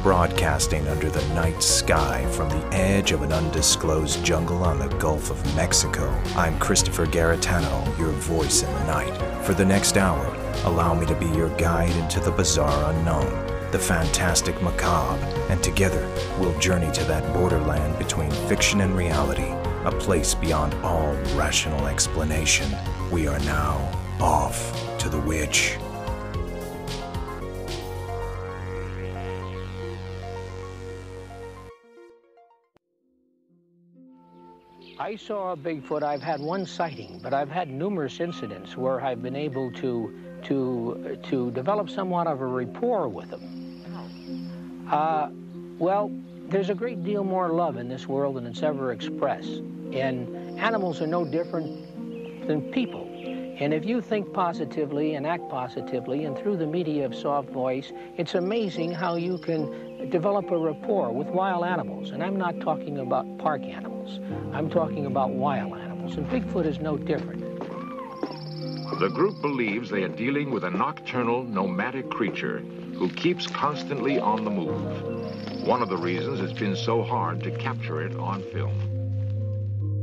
broadcasting under the night sky from the edge of an undisclosed jungle on the Gulf of Mexico. I'm Christopher Garetano, your voice in the night. For the next hour, allow me to be your guide into the bizarre unknown, the fantastic macabre, and together we'll journey to that borderland between fiction and reality, a place beyond all rational explanation. We are now off to the witch. I saw a Bigfoot. I've had one sighting, but I've had numerous incidents where I've been able to develop somewhat of a rapport with them. Well, there's a great deal more love in this world than it's ever expressed, and animals are no different than people. And if you think positively and act positively, and through the media of soft voice, it's amazing how you can develop a rapport with wild animals. And I'm not talking about park animals. I'm talking about wild animals, and Bigfoot is no different. The group believes they are dealing with a nocturnal, nomadic creature who keeps constantly on the move. One of the reasons it's been so hard to capture it on film.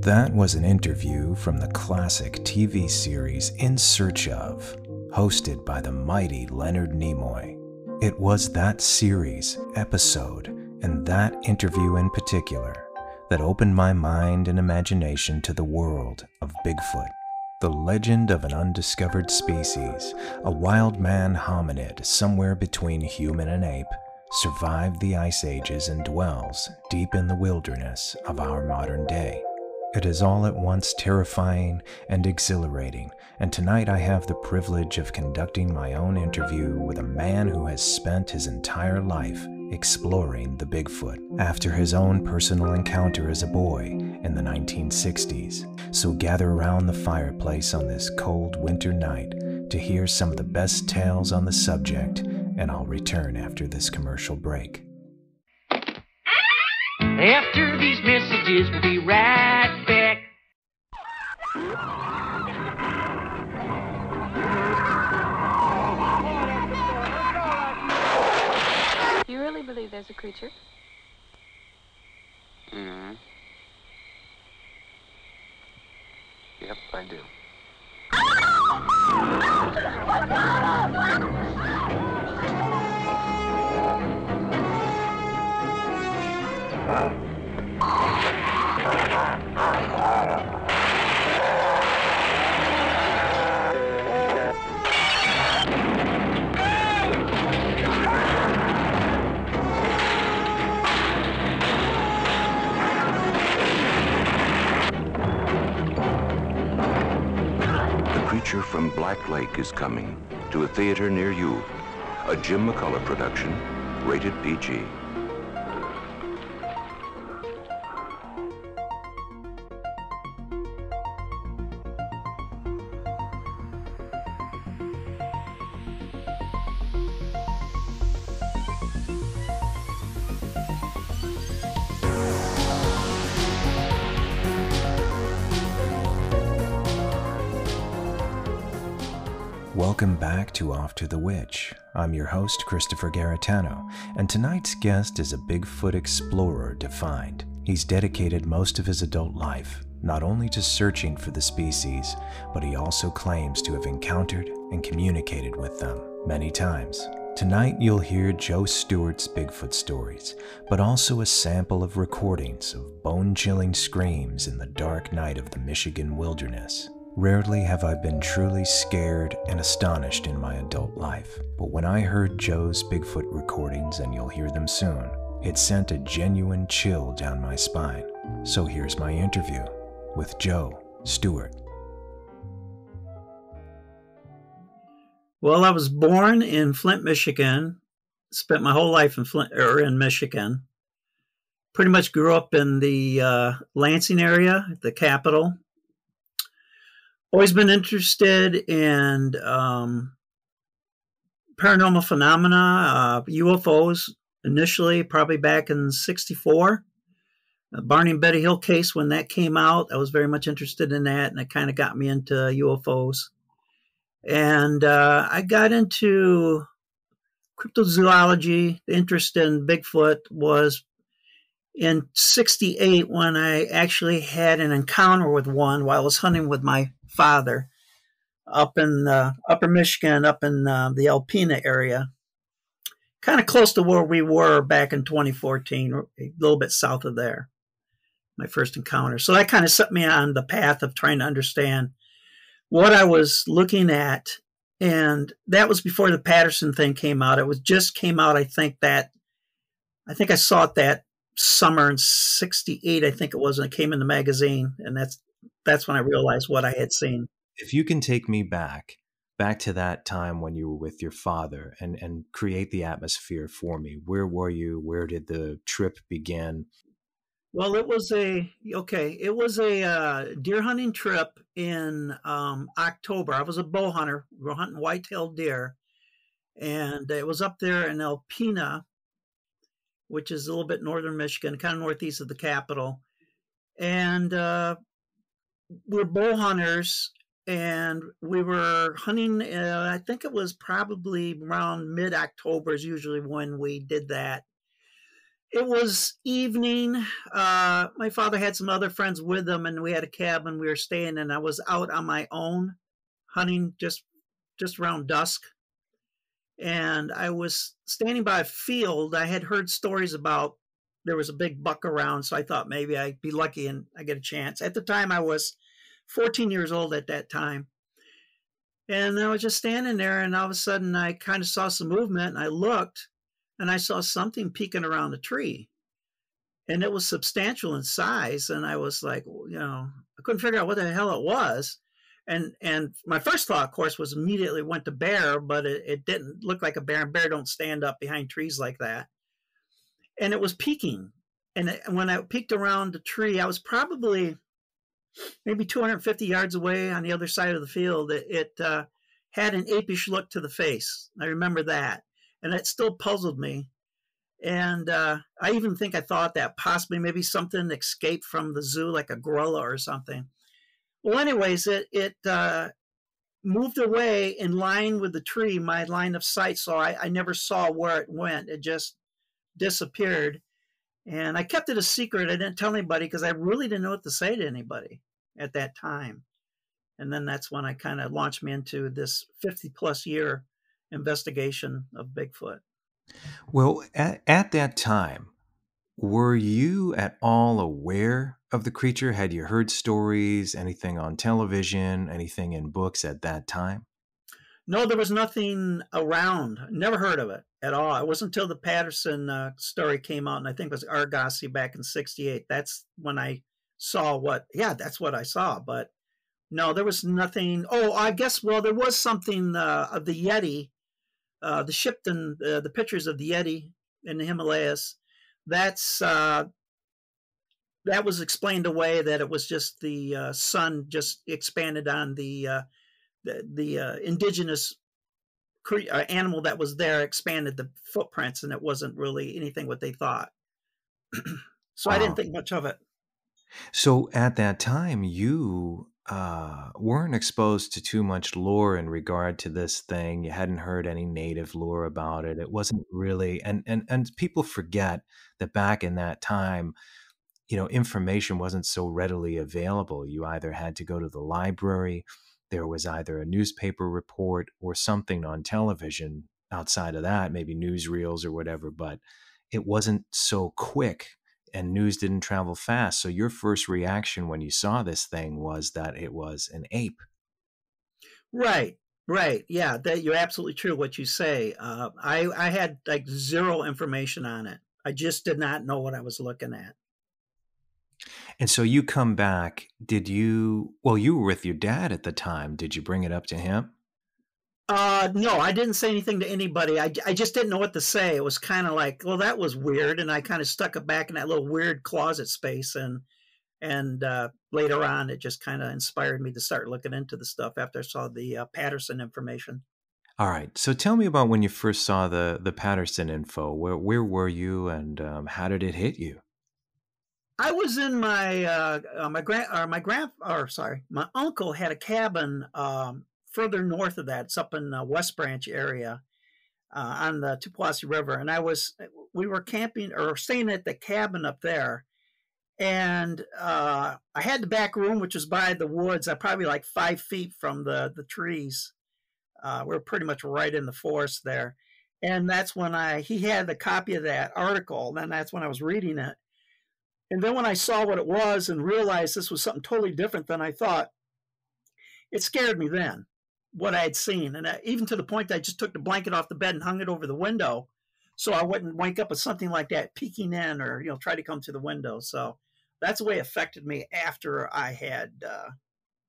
That was an interview from the classic TV series In Search Of, hosted by the mighty Leonard Nimoy. It was that series, episode, and that interview in particular that opened my mind and imagination to the world of Bigfoot, the legend of an undiscovered species, a wild man hominid somewhere between human and ape, survived the ice ages and dwells deep in the wilderness of our modern day. It is all at once terrifying and exhilarating, and tonight I have the privilege of conducting my own interview with a man who has spent his entire life exploring the Bigfoot after his own personal encounter as a boy in the 1960s. So gather around the fireplace on this cold winter night to hear some of the best tales on the subject, and I'll return after this commercial break. After these messages, we'll be right back. You really believe there's a creature? Mm-hmm. Yep, I do. Creature from Black Lake is coming to a theater near you. A Jim McCullough production, rated PG. Welcome back to Off to the Witch. I'm your host, Christopher Garetano, and tonight's guest is a Bigfoot explorer defined. He's dedicated most of his adult life not only to searching for the species, but he also claims to have encountered and communicated with them many times. Tonight you'll hear Joe Stewart's Bigfoot stories, but also a sample of recordings of bone-chilling screams in the dark night of the Michigan wilderness. Rarely have I been truly scared and astonished in my adult life, but when I heard Joe's Bigfoot recordings, and you'll hear them soon, it sent a genuine chill down my spine. So here's my interview with Joe Stewart. Well, I was born in Flint, Michigan, spent my whole life in Michigan. Pretty much grew up in the Lansing area, the capital. Always been interested in paranormal phenomena, UFOs initially, probably back in '64. Barney and Betty Hill case, when that came out, I was very much interested in that, and it kind of got me into UFOs. And I got into cryptozoology, the interest in Bigfoot was in '68 when I actually had an encounter with one while I was hunting with my father up in upper Michigan, up in the Alpena area, kind of close to where we were back in 2014, a little bit south of there, my first encounter. So that kind of set me on the path of trying to understand what I was looking at. And that was before the Patterson thing came out. It was just came out, I think I saw it that summer in '68, I think it was, and it came in the magazine. And that's when I realized what I had seen. If you can take me back to that time when you were with your father and create the atmosphere for me, where were you? Where did the trip begin? Well, it was a deer hunting trip in October. I was a bow hunter. We were hunting white-tailed deer, and it was up there in Alpena, which is a little bit northern Michigan, kind of northeast of the capital. And we're bow hunters, and we were hunting. I think it was probably around mid-October is usually when we did that. It was evening. My father had some other friends with him, and we had a cabin we were staying in. I was out on my own hunting just around dusk. And I was standing by a field. I had heard stories about there was a big buck around, so I thought maybe I'd be lucky and I get a chance. At the time, I was 14 years old at that time. And I was just standing there, and all of a sudden I kind of saw some movement, and I looked, and I saw something peeking around the tree. And it was substantial in size, and I was like, I couldn't figure out what the hell it was. And my first thought, of course, was immediately went to bear, but it didn't look like a bear. And bear don't stand up behind trees like that. And it was peeking. And when I peeked around the tree, I was probably maybe 250 yards away on the other side of the field. It had an apish look to the face. I remember that. And it still puzzled me. And I even think I thought that possibly maybe something escaped from the zoo, like a gorilla or something. Well, anyways, it moved away in line with the tree, my line of sight, so I never saw where it went. It just disappeared. And I kept it a secret. I didn't tell anybody because I really didn't know what to say to anybody at that time. And then that's when I kind of launched me into this 50-plus year investigation of Bigfoot. Well, at that time, were you at all aware of the creature? Had you heard stories, anything on television, anything in books at that time? No, there was nothing around. Never heard of it at all. It wasn't until the Patterson story came out, and I think it was Argosy back in '68. That's when I saw that's what I saw. But no, there was nothing. Oh, I guess, there was something of the Yeti. The Shipton, the pictures of the Yeti in the Himalayas, that was explained away that it was just the sun just expanded on the indigenous animal that was there, expanded the footprints, and it wasn't really anything what they thought. So wow. I didn't think much of it. So at that time, you weren't exposed to too much lore in regard to this thing. You hadn't heard any native lore about it. It wasn't really, and people forget that back in that time, information wasn't so readily available. You either had to go to the library, there was either a newspaper report or something on television outside of that, maybe newsreels or whatever, but it wasn't so quick. And news didn't travel fast. So your first reaction when you saw this thing was that it was an ape. Right. Yeah, you're absolutely true what you say. I had like zero information on it. I just did not know what I was looking at. And so you come back, you were with your dad at the time. Did you bring it up to him? No, I didn't say anything to anybody. I just didn't know what to say. It was kind of like, well, that was weird. And I kind of stuck it back in that little weird closet space. And later on, it just kind of inspired me to start looking into the stuff after I saw the Patterson information. All right. So tell me about when you first saw the Patterson info. Where were you, and how did it hit you? I was in my uncle had a cabin further north of that. It's up in West Branch area. on the Tupuasi River, and we were camping or staying at the cabin up there, and I had the back room, which was by the woods, probably like 5 feet from the trees. We're pretty much right in the forest there, and that's when he had the copy of that article, and that's when I was reading it. And then when I saw what it was and realized this was something totally different than I thought, it scared me then, what I had seen. And even to the point that I just took the blanket off the bed and hung it over the window so I wouldn't wake up with something like that peeking in or, try to come to the window. So that's the way it affected me after I had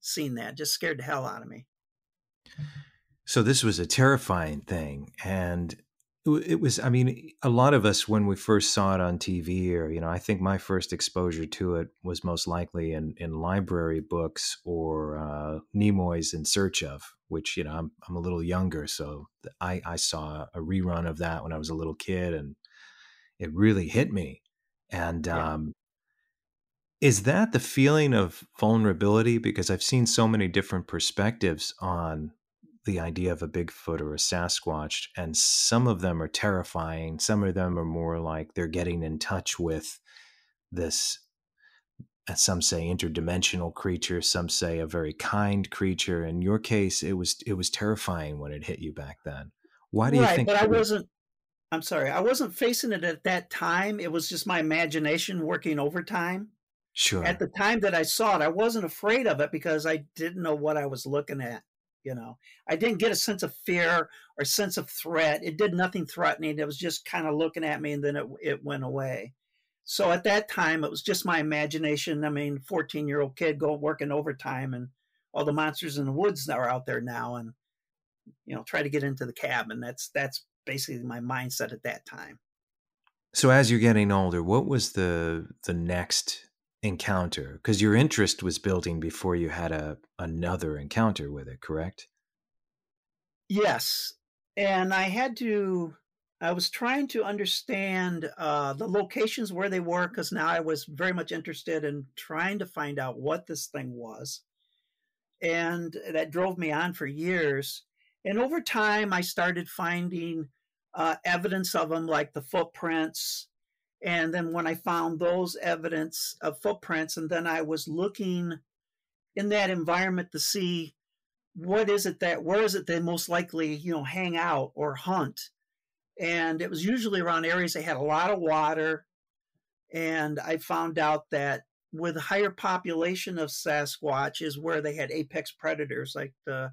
seen that. Just scared the hell out of me. So this was a terrifying thing. And it was, I mean, a lot of us, when we first saw it on TV, or, I think my first exposure to it was most likely in library books or Nimoy's In Search Of, which, I'm a little younger. So I saw a rerun of that when I was a little kid, and it really hit me. And is that the feeling of vulnerability? Because I've seen so many different perspectives on the idea of a Bigfoot or a Sasquatch, and some of them are terrifying. Some of them are more like they're getting in touch with this, as some say, interdimensional creature. Some say a very kind creature. In your case, it was terrifying when it hit you back then. Why do you think? But I wasn't facing it at that time. It was just my imagination working overtime. Sure. At the time that I saw it, I wasn't afraid of it because I didn't know what I was looking at. I didn't get a sense of fear or sense of threat. It did nothing threatening. It was just kind of looking at me, and then it went away. So at that time, it was just my imagination. I mean, 14-year-old kid working overtime, and all the monsters in the woods are out there now, and try to get into the cabin. That's basically my mindset at that time. So as you're getting older, what was the next encounter? Because your interest was building before you had another encounter with it, correct? Yes. And I was trying to understand the locations where they were, because now I was very much interested in trying to find out what this thing was. And that drove me on for years. And over time, I started finding evidence of them, like the footprints. And then when I found those evidence of footprints, and then I was looking in that environment to see where is it they most likely, hang out or hunt. And it was usually around areas that had a lot of water. And I found out that with a higher population of Sasquatch is where they had apex predators, like the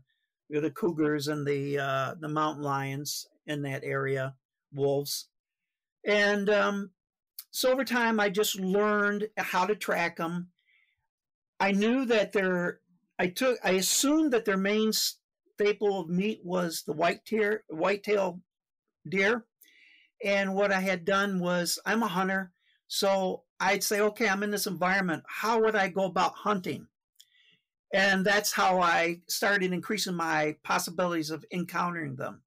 cougars and the mountain lions in that area, wolves. And so over time, I just learned how to track them. I knew that I assumed that their main staple of meat was the white-tailed deer. And what I had done was, I'm a hunter, so I'd say, okay, I'm in this environment. How would I go about hunting? And that's how I started increasing my possibilities of encountering them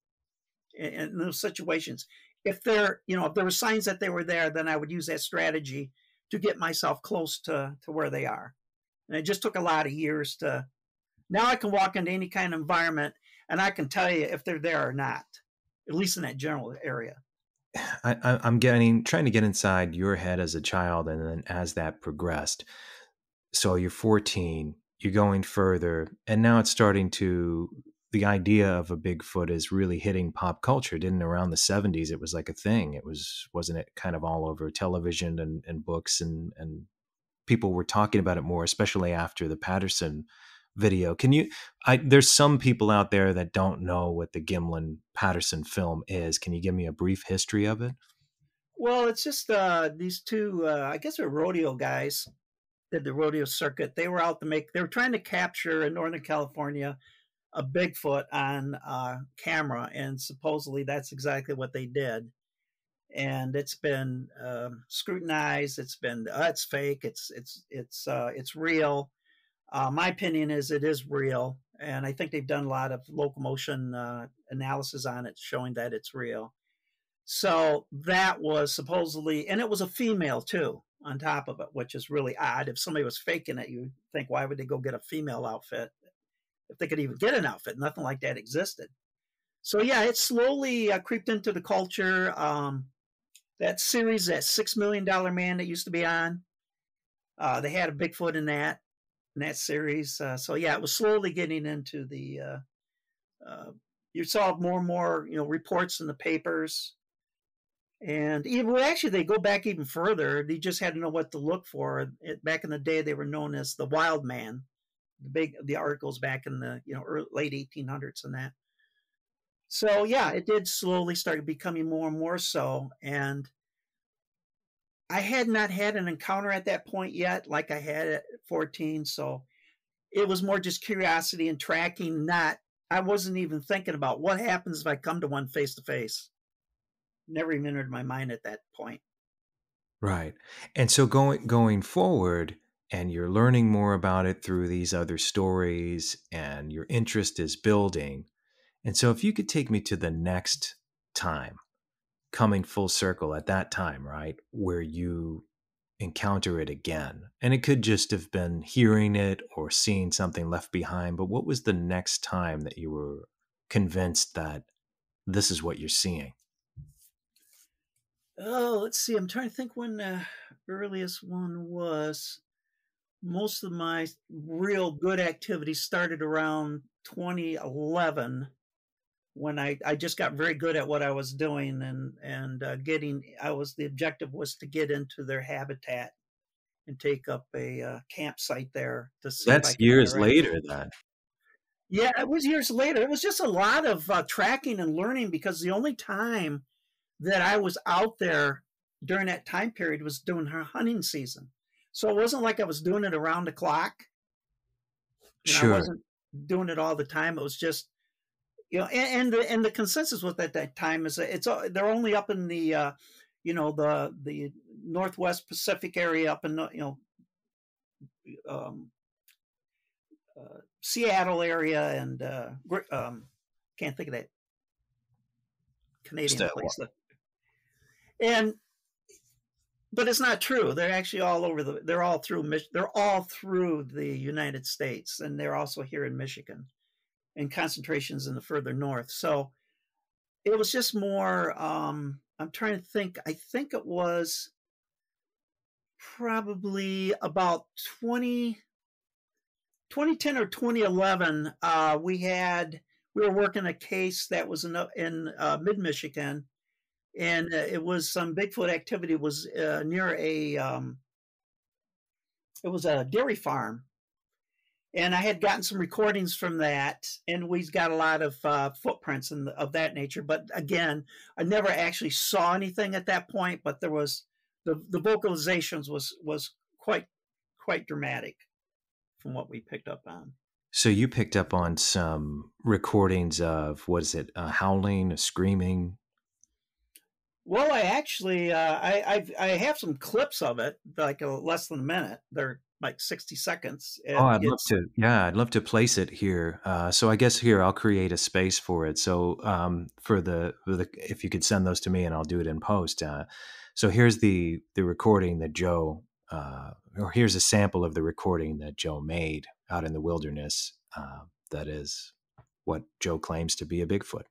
in those situations. If there were signs that they were there, then I would use that strategy to get myself close to where they are. And it just took a lot of years now I can walk into any kind of environment and I can tell you if they're there or not, at least in that general area. I'm trying to get inside your head as a child, and then as that progressed. So you're 14, you're going further, and now it's starting the idea of a Bigfoot is really hitting pop culture. Didn't around the 70s, it was like a thing. Wasn't it kind of all over television and books, and people were talking about it more, especially after the Patterson video. There's some people out there that don't know what the Gimlin-Patterson film is. Can you give me a brief history of it? Well, it's just these two, I guess they're rodeo guys, did the rodeo circuit. They were trying to capture in Northern California a Bigfoot on camera, and supposedly that's exactly what they did. And it's been scrutinized. It's fake. It's real. My opinion is it is real, and I think they've done a lot of locomotion analysis on it, showing that it's real. So that was supposedly, and it was a female too, on top of it, which is really odd. If somebody was faking it, you would think, why would they go get a female outfit if they could even get an outfit? Nothing like that existed. So yeah, it slowly creeped into the culture. That series, that $6 Million Man that used to be on, they had a Bigfoot in that series. So yeah, it was slowly getting into the. You saw more and more, reports in the papers, and even actually they go back even further. They just had to know what to look for. Back in the day, they were known as the Wild Man. The articles back in the late 1800s and that. So yeah, it did slowly start becoming more and more so, and I had not had an encounter at that point yet, like I had at 14. So it was more just curiosity and tracking. I wasn't even thinking about what happens if I come to one face to face. Never even entered my mind at that point. Right. And so going forward, and you're learning more about it through these other stories, and your interest is building. And so if you could take me to the next time, coming full circle at that time, right, where you encounter it again, and it could just have been hearing it or seeing something left behind, but what was the next time that you were convinced that this is what you're seeing? Oh, let's see. I'm trying to think when the earliest one was. Most of my real good activity started around 2011, when I just got very good at what I was doing, and the objective was to get into their habitat and take up a campsite there to see if I That's could years interact. later then. Yeah, it was years later. It was just a lot of tracking and learning, because the only time that I was out there during that time period was during her hunting season. So it wasn't like I was doing it around the clock. Sure. I wasn't doing it all the time. It was just, and the consensus was at that time is that they're only up in the, the Northwest Pacific area, up in Seattle area, and can't think of that Canadian place. But it's not true. They're actually all over they're all through the United States, and they're also here in Michigan, and concentrations in the further north. So it was just more, I'm trying to think. I think it was probably about 2010 or 2011. We were working a case that was in mid-Michigan, and it was some Bigfoot activity. It was near it was a dairy farm, and I had gotten some recordings from that, and we got a lot of footprints of that nature. But again, I never actually saw anything at that point. But there was the vocalizations was quite dramatic from what we picked up on. So you picked up on some recordings of, what is it, howling, screaming? Well, I actually I have some clips of it, like less than a minute. They're like 60 seconds. I'd love to place it here. So I guess here I'll create a space for it. So for the if you could send those to me, and I'll do it in post. So here's the recording that Joe, or here's a sample of the recording that Joe made out in the wilderness. That is what Joe claims to be a Bigfoot.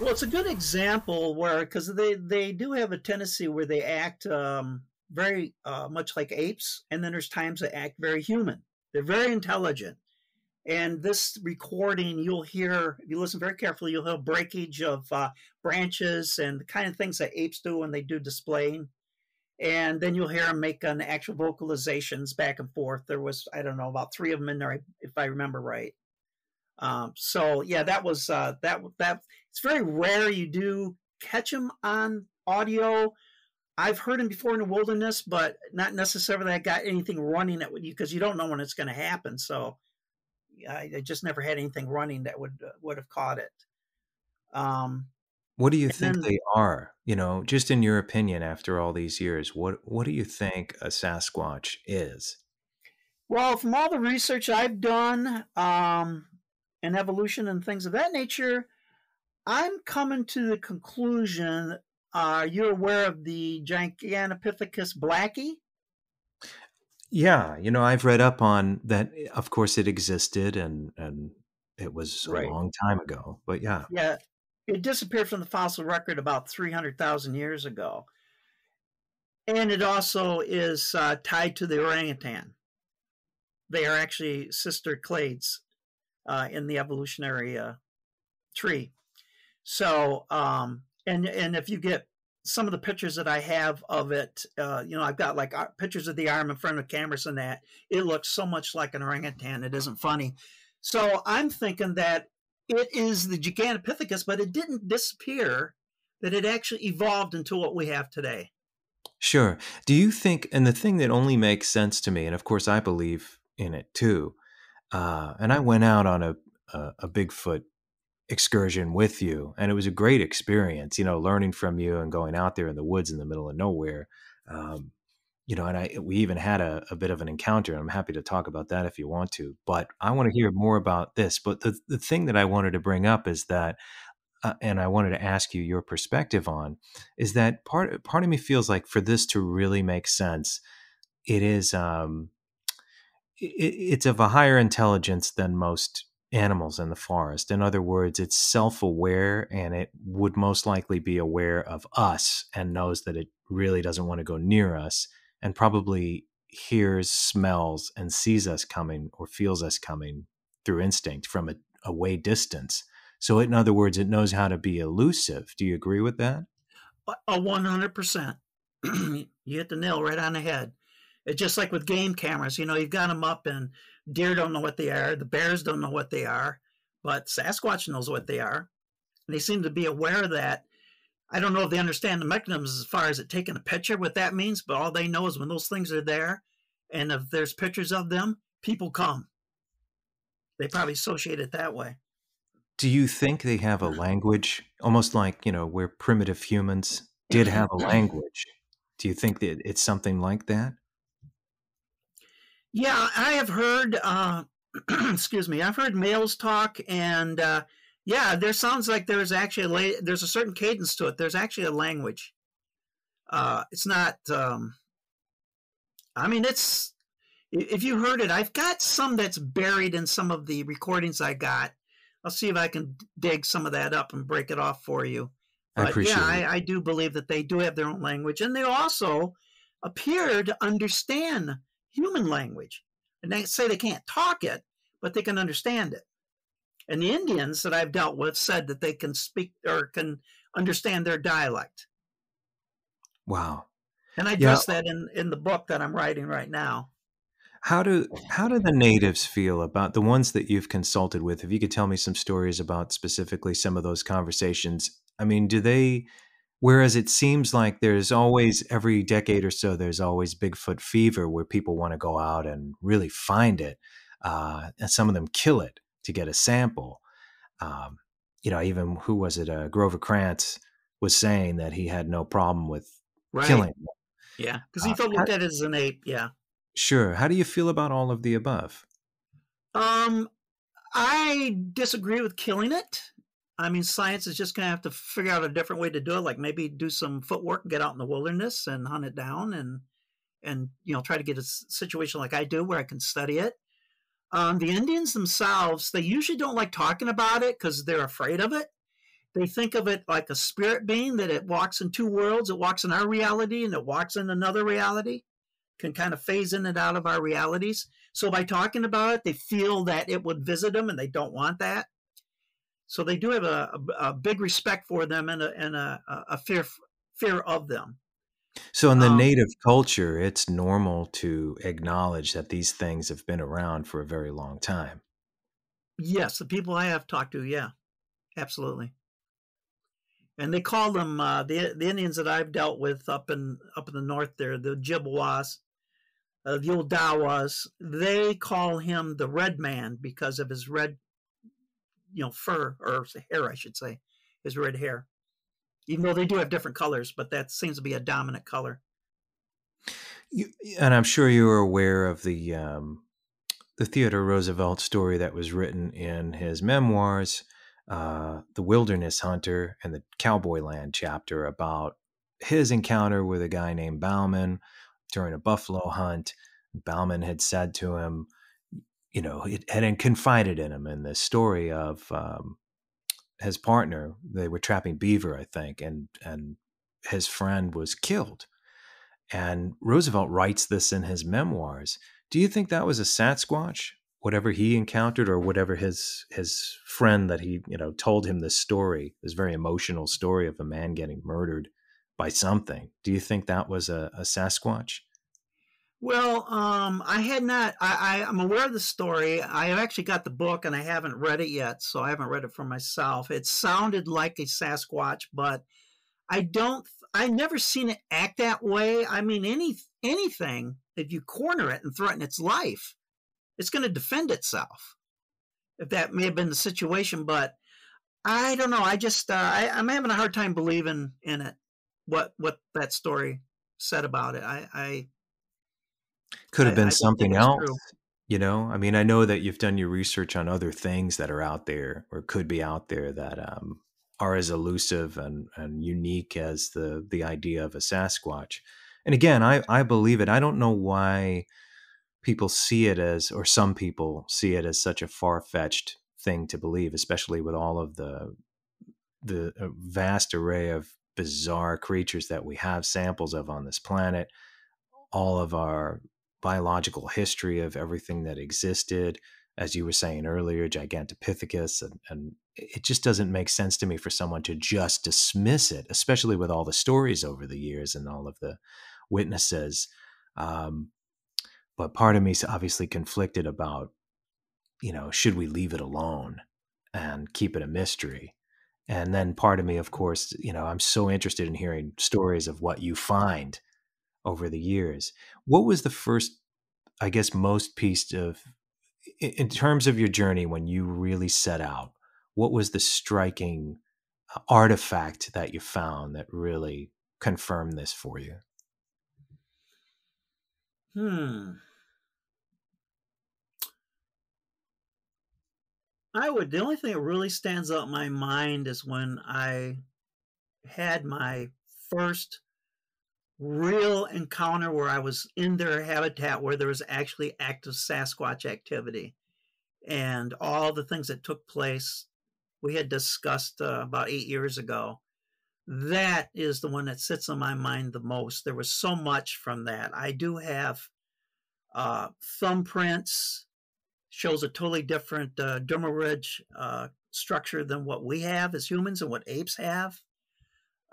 Well, it's a good example where, because they do have a tendency where they act very much like apes, and then there's times they act very human. They're very intelligent. And this recording, you'll hear, if you listen very carefully, you'll hear breakage of branches and the kind of things that apes do when they do displaying. And then you'll hear them make an actual vocalizations back and forth. There was, I don't know, about 3 of them in there, if I remember right. So yeah, that was that. It's very rare you do catch them on audio. I've heard them before in the wilderness, but not necessarily I got anything running at you, because you don't know when it's going to happen. So I just never had anything running that would have caught it. What do you think they are? You know, just in your opinion, after all these years, what do you think a Sasquatch is? Well, from all the research I've done, and evolution and things of that nature, I'm coming to the conclusion. You're aware of the Gigantopithecus blackie? Yeah, you know, I've read up on that. Of course, it existed, and it was a long time ago. But yeah, it disappeared from the fossil record about 300,000 years ago, and it also is tied to the orangutan. They are actually sister clades in the evolutionary tree. So, and if you get some of the pictures that I have of it, you know, I've got like pictures of the arm in front of cameras and that, it looks so much like an orangutan. It isn't funny. So I'm thinking that it is the Gigantopithecus, but it didn't disappear, that it actually evolved into what we have today. Sure. Do you think, and the thing that only makes sense to me, and of course I believe in it too, and I went out on a Bigfoot excursion with you, and it was a great experience, you know, learning from you and going out there in the woods in the middle of nowhere. You know, and we even had a bit of an encounter. I'm happy to talk about that if you want to, but I want to hear more about this. But the thing that I wanted to bring up is that, and I wanted to ask you your perspective on, is that part of me feels like for this to really make sense, it is it's of a higher intelligence than most animals in the forest. In other words, it's self-aware, and it would most likely be aware of us and knows that it really doesn't want to go near us, and probably hears, smells, and sees us coming or feels us coming through instinct from a way distance. So in other words, it knows how to be elusive. Do you agree with that? 100%. You hit the nail right on the head. It's just like with game cameras, you know, you've got them up and deer don't know what they are. The bears don't know what they are, but Sasquatch knows what they are. And they seem to be aware of that. I don't know if they understand the mechanisms as far as it taking a picture, what that means, but all they know is when those things are there, and if there's pictures of them, people come. They probably associate it that way. Do you think they have a language, almost like, you know, where primitive humans did have a language? Do you think that it's something like that? Yeah, I have heard, excuse me, I've heard males talk, and yeah, there sounds like there's actually there's a certain cadence to it. There's actually a language. It's not, I mean, it's, if you heard it, I've got some that's buried in some of the recordings I got. I'll see if I can dig some of that up and break it off for you. But I appreciate it. I do believe that they do have their own language, and they also appear to understand human language. And they say they can't talk it, but they can understand it. And the Indians that I've dealt with said that they can speak or can understand their dialect. Wow. And I address that in the book that I'm writing right now. How do the natives feel about the ones that you've consulted with? If you could tell me some stories about specifically some of those conversations. I mean, do they, whereas it seems like there's always, every decade or so, there's always Bigfoot fever where people want to go out and really find it. And some of them kill it to get a sample. You know, even, who was it? Grover Krantz was saying that he had no problem with killing them. Yeah, because he felt looked at as an ape, yeah. Sure. How do you feel about all of the above? I disagree with killing it. I mean, science is just going to have to figure out a different way to do it, like maybe do some footwork and get out in the wilderness and hunt it down and you know, try to get a situation like I do where I can study it. The Indians themselves, they usually don't like talking about it because they're afraid of it. They think of it like a spirit being, that it walks in two worlds. It walks in our reality and it walks in another reality, can kind of phase in and out of our realities. So by talking about it, they feel that it would visit them, and they don't want that. So they do have a big respect for them and a fear of them. So in the native culture, it's normal to acknowledge that these things have been around for a very long time. Yes, the people I have talked to, yeah, absolutely. And they call them the Indians that I've dealt with up in the north there, the Ojibwas, the Odawas. They call him the Red Man because of his red, fur, or hair, I should say, his red hair. Even though they do have different colors, but that seems to be a dominant color. And I'm sure you are aware of the Theodore Roosevelt story that was written in his memoirs, The Wilderness Hunter, and the Cowboy Land chapter, about his encounter with a guy named Bauman during a buffalo hunt. Bauman had said to him, it had confided in him in this story of his partner. They were trapping beaver, I think, and his friend was killed. And Roosevelt writes this in his memoirs. Do you think that was a Sasquatch, whatever he encountered, or whatever his friend that he told him this story, this very emotional story of a man getting murdered by something? Do you think that was a Sasquatch? Well, I had not. I'm aware of the story. I have actually got the book, and I haven't read it yet, so I haven't read it for myself. It sounded like a Sasquatch, but I've never seen it act that way. I mean, anything, if you corner it and threaten its life, it's going to defend itself. If that may have been the situation, but I don't know. I just I'm having a hard time believing in it. What that story said about it. I could have been something else. True. I mean, I know that you've done your research on other things that are out there or could be out there that are as elusive and unique as the idea of a Sasquatch. And again, I believe it. I don't know why people see it as, or some people see it as, such a far-fetched thing to believe, especially with all of the vast array of bizarre creatures that we have samples of on this planet, all of our biological history of everything that existed, as you were saying earlier, Gigantopithecus, and it just doesn't make sense to me for someone to just dismiss it, especially with all the stories over the years and all of the witnesses. But part of me is obviously conflicted about, should we leave it alone and keep it a mystery? And then part of me, of course, I'm so interested in hearing stories of what you find over the years. What was the first, I guess, most piece of, in terms of your journey when you really set out, what was the striking artifact that you found that really confirmed this for you? The only thing that really stands out in my mind is when I had my first real encounter where I was in their habitat, where there was actually active Sasquatch activity, and all the things that took place we had discussed about 8 years ago. That is the one that sits on my mind the most. There was so much from that. I do have thumbprints, shows a totally different dermal ridge structure than what we have as humans and what apes have.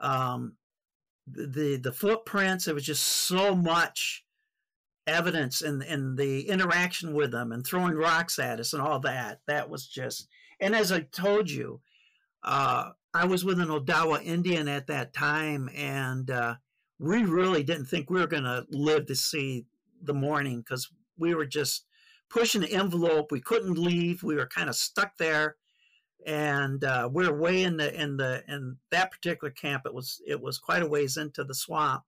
The footprints, there was just so much evidence in the interaction with them and throwing rocks at us and all that. That was just, and as I told you, I was with an Odawa Indian at that time, and we really didn't think we were going to live to see the morning, because we were just pushing the envelope. We couldn't leave. We were kind of stuck there, and we're way in that particular camp. It was quite a ways into the swamp,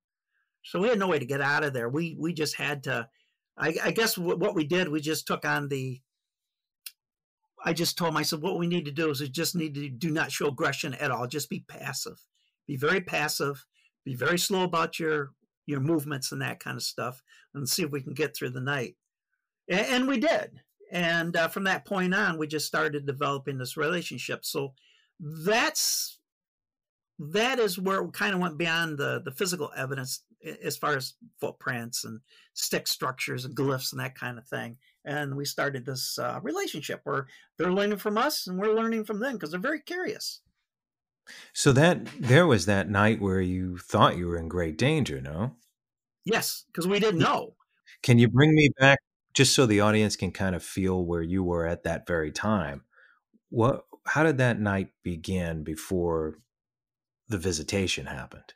so we had no way to get out of there. We just had to. I guess what we did, we just took on the. I just told myself what we need to do is we just need to do not show aggression at all. Just be passive. Be very passive. Be very slow about your movements and that kind of stuff, and see if we can get through the night. And we did. And from that point on, we just started developing this relationship. So that's that is where it kind of went beyond the physical evidence as far as footprints and stick structures and glyphs and that kind of thing. And we started this relationship where they're learning from us and we're learning from them because they're very curious. So there was that night where you thought you were in great danger, no? Yes, because we didn't know. Can you bring me back just so the audience can kind of feel where you were at that very time? How did that night begin before the visitation happened?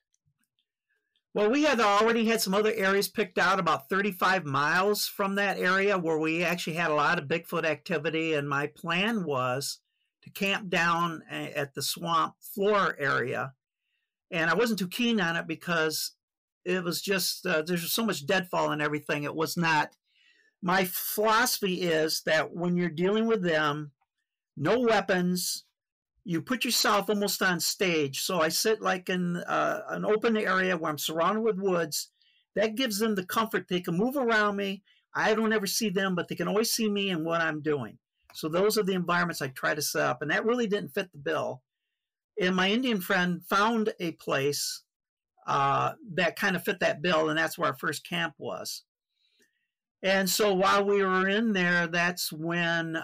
Well, we had already had some other areas picked out about 35 miles from that area where we actually had a lot of Bigfoot activity. And my plan was to camp down at the swamp floor area. And I wasn't too keen on it because it was just, there's so much deadfall and everything. It was not, my philosophy is that when you're dealing with them, no weapons, you put yourself almost on stage. So I sit like in an open area where I'm surrounded with woods. That gives them the comfort. They can move around me. I don't ever see them, but they can always see me and what I'm doing. So those are the environments I try to set up. And that really didn't fit the bill. And my Indian friend found a place that kind of fit that bill. And that's where our first camp was. And so while we were in there, that's when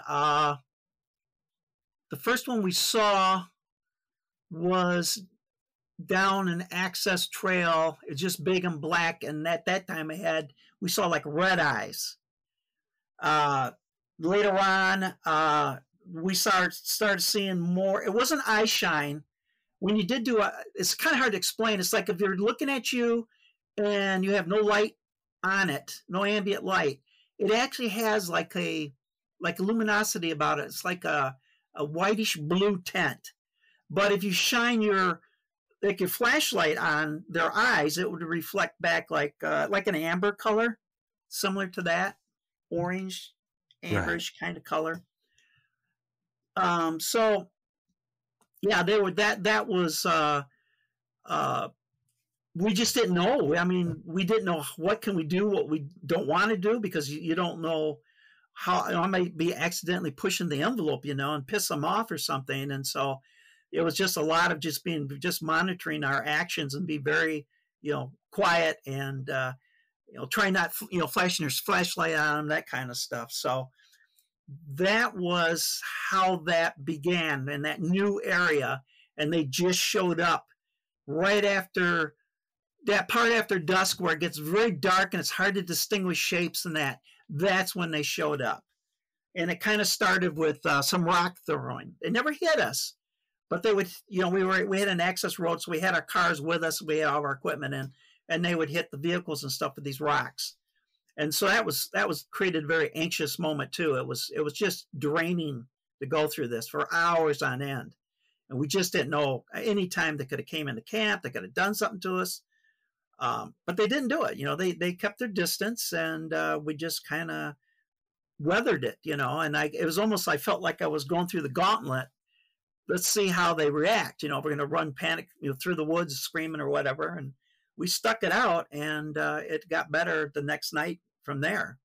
the first one we saw was down an access trail. It's just big and black. And at that time we saw like red eyes. Later on, we started seeing more. It wasn't eye shine. When you did it's kind of hard to explain. It's like if you're looking at you and you have no light on it, no ambient light, it actually has like a luminosity about it. It's like a whitish blue tint. But if you shine your flashlight on their eyes, it would reflect back like an amber color, similar to that, orange, amberish kind of color. So yeah, that was we just didn't know. I mean, we didn't know what can we do, what we don't want to do, because you don't know how, I might be accidentally pushing the envelope, and piss them off or something. And so it was just a lot of just monitoring our actions and be very, quiet and, try not, flashing your flashlight on them, that kind of stuff. So that was how that began in that new area. And they just showed up right after that part after dusk where it gets very dark and it's hard to distinguish shapes and that's when they showed up. And it kind of started with some rock throwing. They never hit us, but they would, we had an access road, so we had our cars with us, we had all our equipment in, and they would hit the vehicles and stuff with these rocks. And so that was created a very anxious moment too. It was just draining to go through this for hours on end. And we just didn't know any time they could have came into camp, they could have done something to us. But they didn't do it. They kept their distance, and we just kind of weathered it, and it was almost, I felt like I was going through the gauntlet. Let's see how they react. We're going to run panic, through the woods screaming or whatever. And we stuck it out, and it got better the next night from there.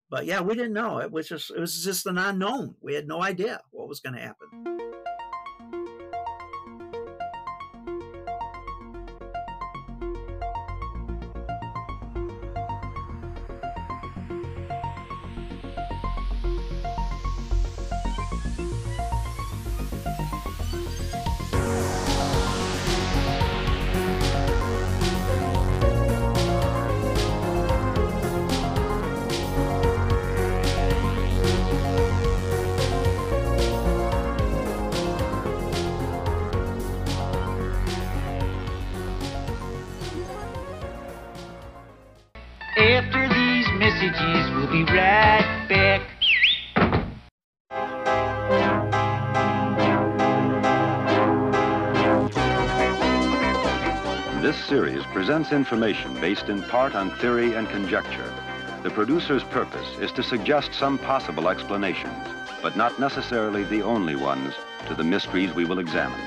But yeah, we didn't know. It was just an unknown. We had no idea what was going to happen. After these messages, we'll be right back. This series presents information based in part on theory and conjecture. The producer's purpose is to suggest some possible explanations, but not necessarily the only ones, to the mysteries we will examine.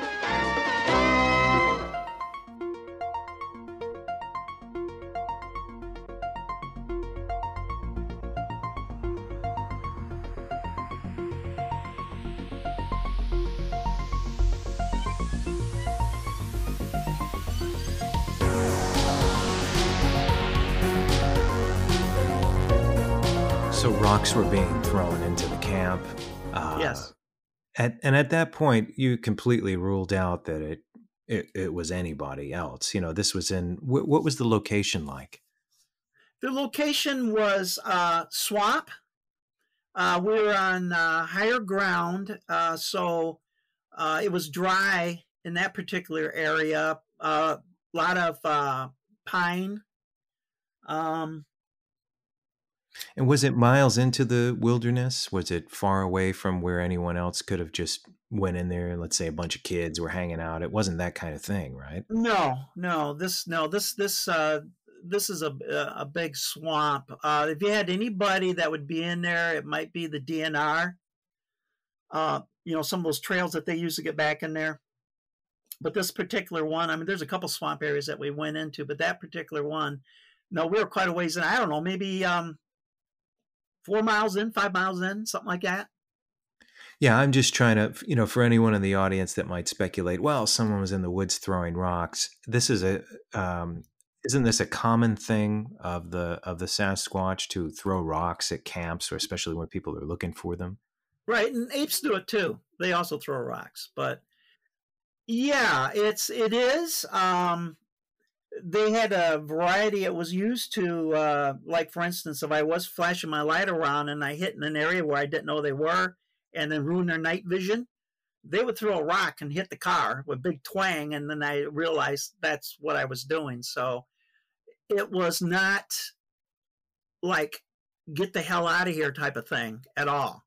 So rocks were being thrown into the camp. Yes. At that point, you completely ruled out that it was anybody else. This was in, what was the location like? The location was swamp. We were on higher ground, so it was dry in that particular area. A lot of pine. And was it miles into the wilderness? Was it far away from where anyone else could have just went in there? Let's say a bunch of kids were hanging out. It wasn't that kind of thing, right? No. This is a big swamp. If you had anybody that would be in there, it might be the DNR. Some of those trails that they use to get back in there. But this particular one, I mean, there's a couple swamp areas that we went into, but that particular one, no, we were quite a ways in. I don't know, maybe 4 miles in, 5 miles in, something like that. Yeah, I'm just trying to, for anyone in the audience that might speculate, well, someone was in the woods throwing rocks. This is isn't this a common thing of the Sasquatch to throw rocks at camps, or especially when people are looking for them? Right, and apes do it too. They also throw rocks, but yeah, it is. They had a variety it was used to, like for instance, if I was flashing my light around and I hit in an area where I didn't know they were and then ruin their night vision, they would throw a rock and hit the car with a big twang, and then I realized that's what I was doing. So it was not like get the hell out of here type of thing at all.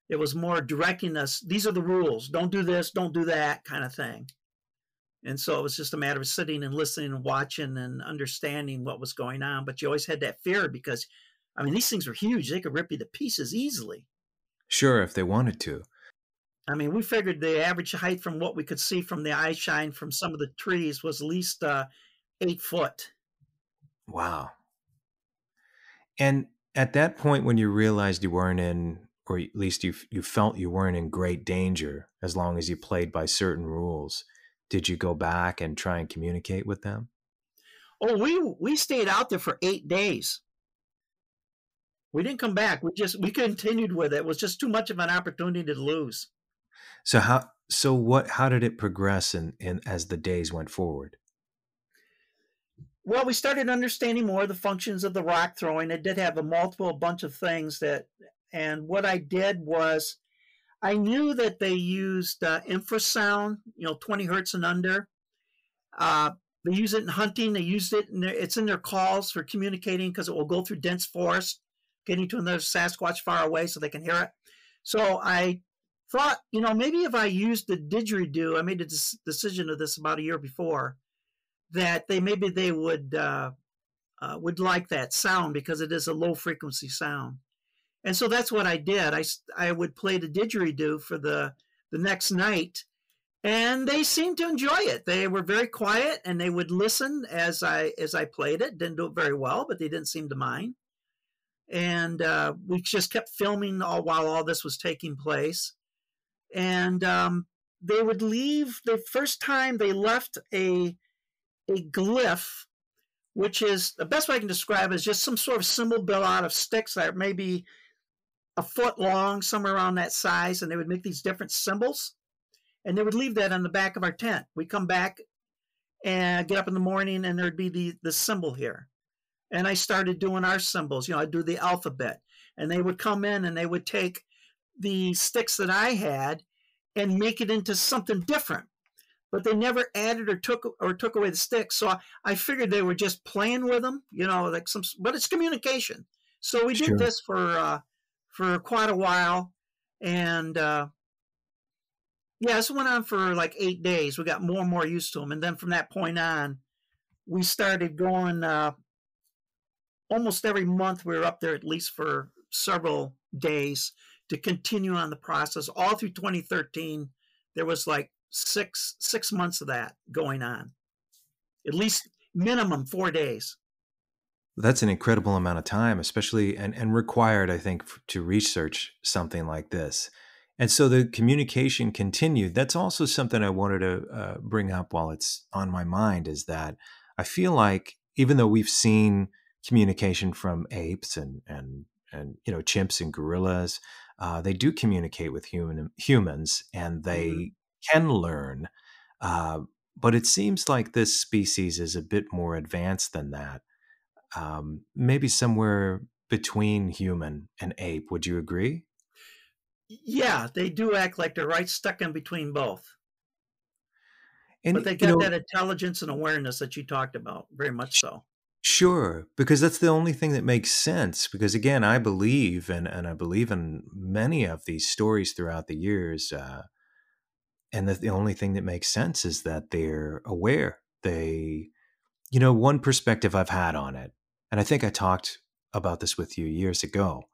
It was more directing us, these are the rules, don't do this, don't do that kind of thing. And so it was just a matter of sitting and listening and watching and understanding what was going on. But you always had that fear because, I mean, these things were huge. They could rip you to pieces easily. Sure, if they wanted to. I mean, we figured the average height from what we could see from the eye shine from some of the trees was at least 8 foot. Wow. And at that point, when you realized you weren't in, or at least you felt you weren't in great danger as long as you played by certain rules, did you go back and try and communicate with them? Oh, we stayed out there for 8 days. We didn't come back. We continued with it. It was just too much of an opportunity to lose. So how did it progress in as the days went forward? Well, we started understanding more of the functions of the rock throwing. It did have a bunch of things and what I did was I knew that they used infrasound, 20 hertz and under. They use it in hunting. They used it, it's in their calls for communicating because it will go through dense forest, getting to another Sasquatch far away so they can hear it. So I thought, maybe if I used the didgeridoo, I made a decision of this about a year before, that they would like that sound because it is a low frequency sound. And so that's what I did. I would play the didgeridoo for the next night, and they seemed to enjoy it. They were very quiet, and they would listen as I played it. Didn't do it very well, but they didn't seem to mind. And we just kept filming while all this was taking place. And they would leave. The first time they left a glyph, which is the best way I can describe it, is just some sort of symbol built out of sticks that maybe a foot long, somewhere around that size, and they would make these different symbols, and they would leave that on the back of our tent. We come back and get up in the morning, and there'd be the symbol here. And I started doing our symbols. I'd do the alphabet, and they would come in and they would take the sticks that I had and make it into something different. But they never added or took away the sticks. So I figured they were just playing with them, but it's communication. So we did this for quite a while, and this went on for like 8 days. We got more and more used to them, and then from that point on, we started going almost every month. We were up there at least for several days to continue on the process. All through 2013, there was like six months of that going on, at least minimum 4 days. That's an incredible amount of time, especially and required, I think, to research something like this. And so the communication continued. That's also something I wanted to bring up while it's on my mind, is that I feel like even though we've seen communication from apes and chimps and gorillas, they do communicate with humans, and they can learn. But it seems like this species is a bit more advanced than that. Maybe somewhere between human and ape. Would you agree? Yeah, they do act like they're right stuck in between both. And but they got that intelligence and awareness that you talked about, very much so. Sure, because that's the only thing that makes sense. Because again, I believe, and I believe in many of these stories throughout the years, and that the only thing that makes sense is that they're aware. One perspective I've had on it, and I think I talked about this with you years ago,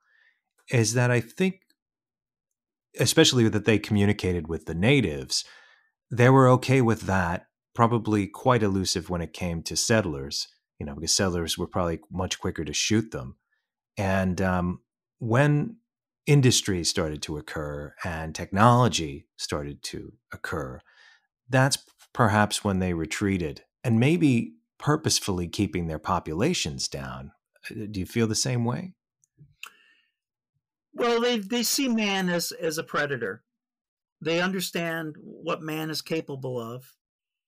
is that I think, especially that they communicated with the natives, they were okay with that, probably quite elusive when it came to settlers, because settlers were probably much quicker to shoot them. And when industry started to occur and technology started to occur, that's perhaps when they retreated, and maybe purposefully keeping their populations down. Do you feel the same way? Well, they see man as a predator. They understand what man is capable of,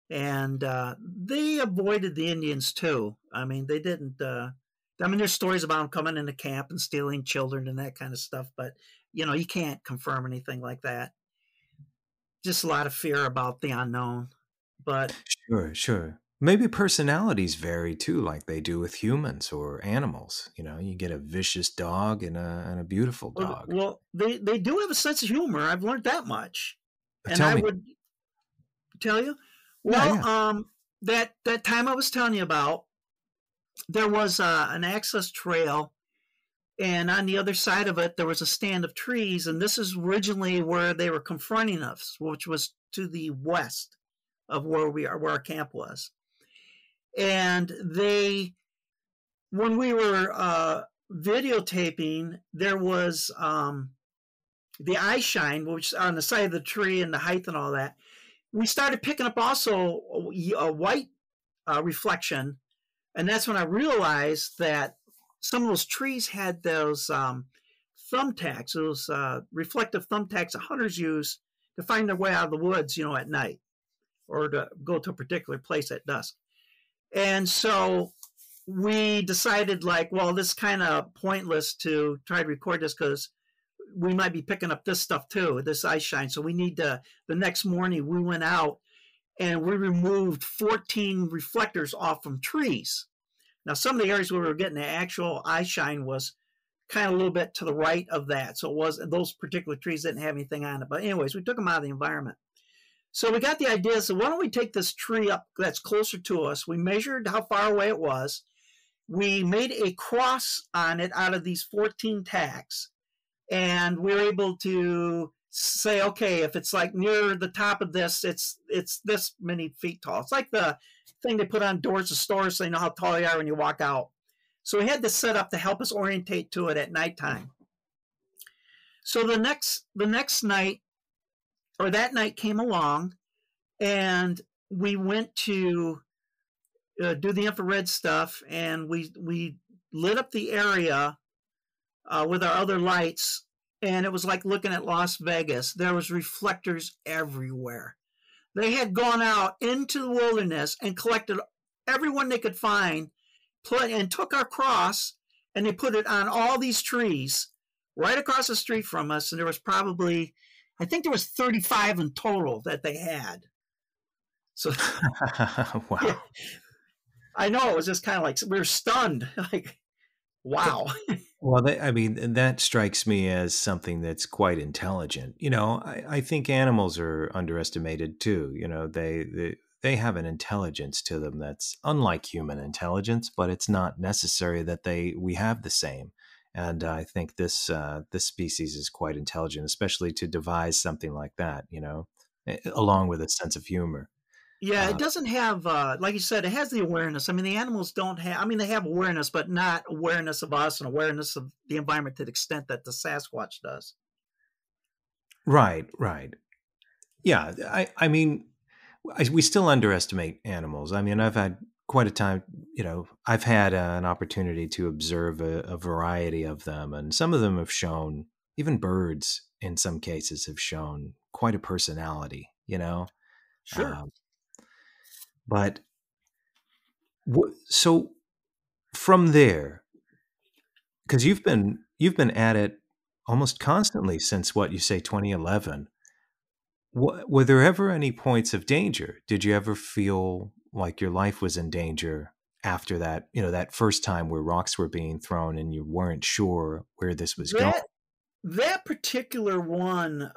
and they avoided the Indians too. I mean, they didn't. There's stories about them coming into camp and stealing children and that kind of stuff, but you can't confirm anything like that. Just a lot of fear about the unknown. But sure. Maybe personalities vary too, like they do with humans or animals. You get a vicious dog and a beautiful dog. Well, they do have a sense of humor. I've learned that much. And Tell me. would tell you. Well, yeah. That time I was telling you about, there was an access trail, and on the other side of it, there was a stand of trees, and this is originally where they were confronting us, which was to the west of where our camp was. And when we were videotaping, there was the eye shine, which on the side of the tree and the height and all that. We started picking up also a white reflection, and that's when I realized that some of those trees had those thumbtacks, those reflective thumbtacks that hunters use to find their way out of the woods, at night, or to go to a particular place at dusk. And so we decided, this is kind of pointless to try to record this because we might be picking up this stuff too, this eye shine. So we need to, the next morning we went out and we removed 14 reflectors off from trees. Now, some of the areas where we were getting the actual eye shine was kind of a little bit to the right of that. So those particular trees didn't have anything on it. But anyways, we took them out of the environment. So we got the idea, so why don't we take this tree up that's closer to us? We measured how far away it was. We made a cross on it out of these 14 tacks. And we were able to say, okay, if it's near the top of this, it's this many feet tall. It's like the thing they put on doors of stores so you know how tall you are when you walk out. So we had this set up to help us orientate to it at nighttime. So the next night, or that night came along, and we went to do the infrared stuff, and we lit up the area with our other lights, and it was like looking at Las Vegas. There was reflectors everywhere. They had gone out into the wilderness and collected everyone they could find, and took our cross, and they put it on all these trees right across the street from us, and there was probably, I think there was 35 in total that they had. So, wow. Yeah, I know, it was just kind of we were stunned, wow. Well, that strikes me as something that's quite intelligent. I think animals are underestimated too. They have an intelligence to them that's unlike human intelligence, but it's not necessary that we have the same. And I think this species is quite intelligent, especially to devise something like that, along with a sense of humor. Yeah, it doesn't have, like you said, it has the awareness. The animals don't have, they have awareness, but not awareness of us and awareness of the environment to the extent that the Sasquatch does. Right. Yeah, we still underestimate animals. I've had quite a time. I've had an opportunity to observe a variety of them, and some of them have shown, even birds in some cases have shown quite a personality, Sure. But so from there, because you've been at it almost constantly since what you say 2011. Were there ever any points of danger? Did you ever feel like your life was in danger after that? That first time where rocks were being thrown and you weren't sure where this was going. That particular one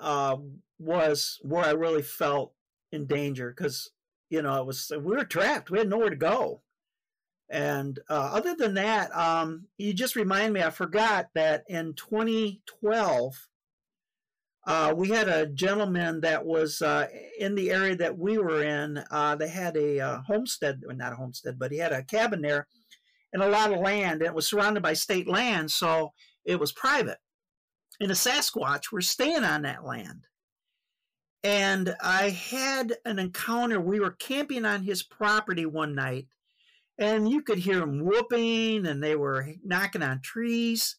was where I really felt in danger because we were trapped. We had nowhere to go. And other than that, you just remind me, I forgot that in 2012, we had a gentleman that was in the area that we were in. They had a homestead, or not a homestead, but he had a cabin there and a lot of land. It was surrounded by state land, so it was private. And a Sasquatch were staying on that land. And I had an encounter. We were camping on his property one night, and you could hear them whooping, and they were knocking on trees.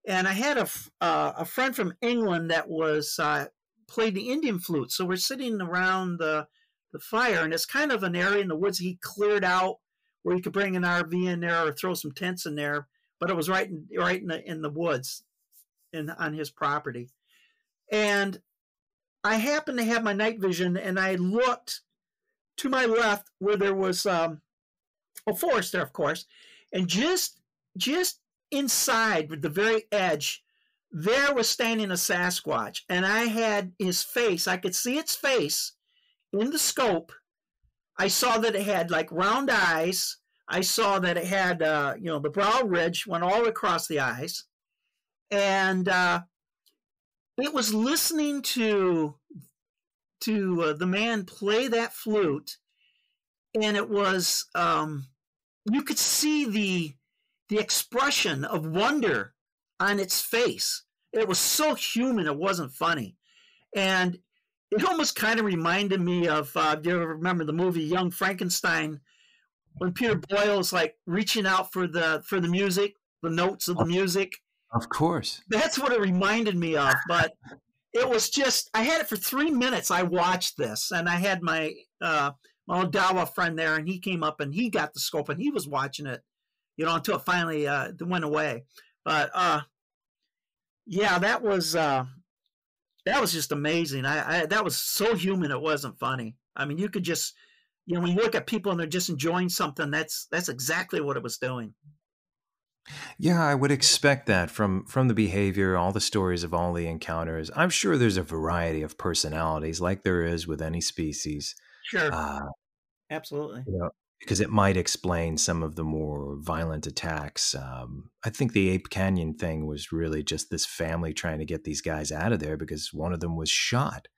And I had a friend from England that was played the Indian flute. So we're sitting around the fire, and it's kind of an area in the woods he cleared out where you could bring an RV in there or throw some tents in there. But it was right in the woods on his property. And I happened to have my night vision, and I looked to my left where there was a forest there, of course, and just inside with the very edge, there was standing a Sasquatch, and I had his face. I could see its face in the scope. I saw that it had like round eyes. I saw that it had, the brow ridge went all across the eyes. And it was listening to the man play that flute, and it was you could see the expression of wonder on its face. It was so human, it wasn't funny, and it almost kind of reminded me of. Do you ever remember the movie Young Frankenstein, when Peter Boyle's like reaching out for the music, the notes of the music? Of course. That's what it reminded me of. But it was just, I had it for 3 minutes. I watched this, and I had my Odawa friend there, and he came up and he got the scope and he was watching it, until it finally went away. But yeah, that was just amazing. That was so human, it wasn't funny. I mean, you could just, when you look at people and they're just enjoying something, that's exactly what it was doing. Yeah, I would expect that from the behavior, all the stories of all the encounters. I'm sure there's a variety of personalities like there is with any species. Sure. Absolutely. Because it might explain some of the more violent attacks. I think the Ape Canyon thing was really just this family trying to get these guys out of there because one of them was shot.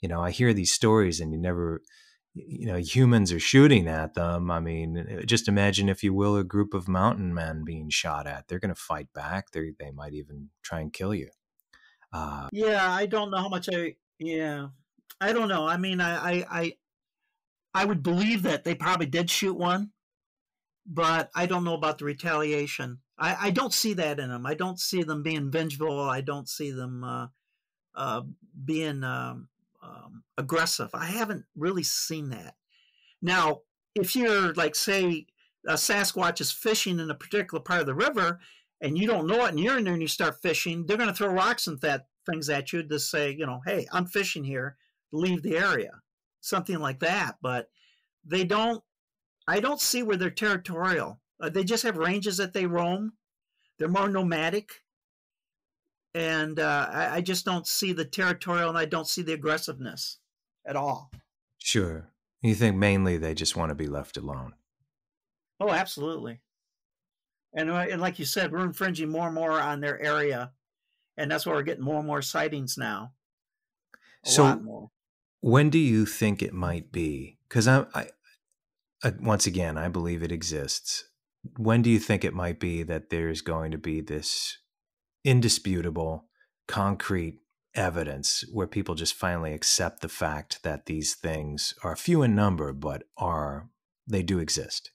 I hear these stories and you never... humans are shooting at them. I mean, just imagine, if you will, a group of mountain men being shot at. They're going to fight back. They might even try and kill you. Yeah, I don't know how much I don't know. I mean, I would believe that they probably did shoot one, but I don't know about the retaliation. I don't see that in them. I don't see them being vengeful. I don't see them being aggressive. I haven't really seen that. Now, if you're like, say, a Sasquatch is fishing in a particular part of the river and you don't know it and you're in there and you start fishing, they're going to throw rocks and things at you to say, hey, I'm fishing here, leave the area, something like that. But I don't see where they're territorial. They just have ranges that they roam. They're more nomadic. And I just don't see the territorial, and I don't see the aggressiveness at all. Sure. You think mainly they just want to be left alone? Oh, absolutely. And like you said, we're infringing more and more on their area, and that's why we're getting more and more sightings now. A lot more. When do you think it might be? Because I once again, I believe it exists. When do you think it might be that there's going to be this indisputable, concrete evidence where people just finally accept the fact that these things are few in number, but they do exist?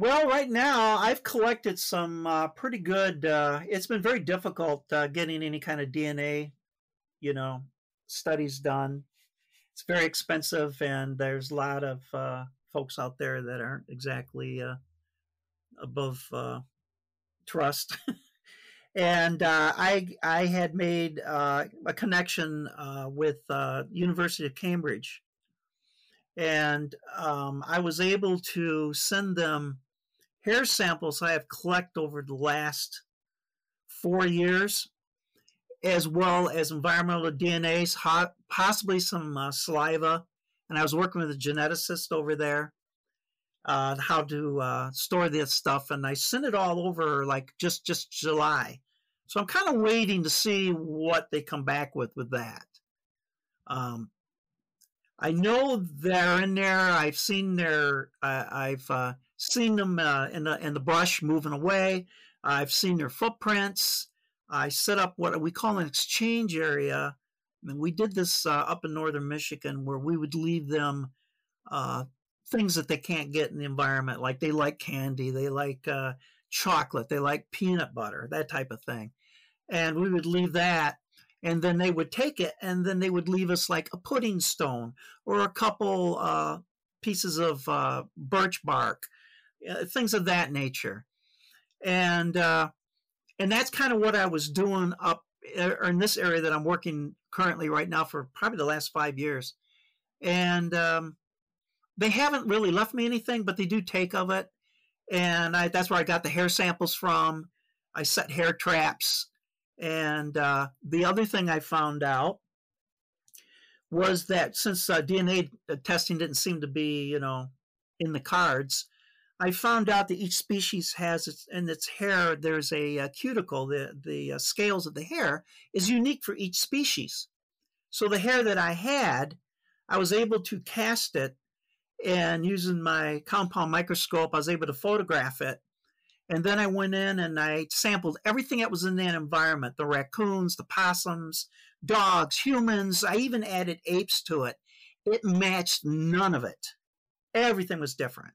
Well, right now I've collected some pretty good. It's been very difficult getting any kind of DNA, studies done. It's very expensive, and there's a lot of folks out there that aren't exactly above trust. And I had made a connection with University of Cambridge, and I was able to send them hair samples I have collected over the last 4 years, as well as environmental DNAs, possibly some saliva. And I was working with a geneticist over there, how to store this stuff. And I sent it all over like just July. So I'm kind of waiting to see what they come back with that. I know they're in there. I've seen I've seen them in the brush moving away. I've seen their footprints. I set up what we call an exchange area. And we did this up in northern Michigan, where we would leave them things that they can't get in the environment. Like they like candy, they like chocolate, they like peanut butter, that type of thing. And we would leave that, and then they would take it, and then they would leave us like a pudding stone or a couple pieces of birch bark, things of that nature. And that's kind of what I was doing up in this area that I'm working currently right now for probably the last 5 years. And they haven't really left me anything, but they do take of it. And that's where I got the hair samples from. I set hair traps. And the other thing I found out was that since DNA testing didn't seem to be, in the cards, I found out that each species has in its hair, there's a cuticle, the scales of the hair is unique for each species. So the hair that I had, I was able to cast it, and using my compound microscope, I was able to photograph it. And then I went in and I sampled everything that was in that environment, the raccoons, the possums, dogs, humans. I even added apes to it. It matched none of it. Everything was different.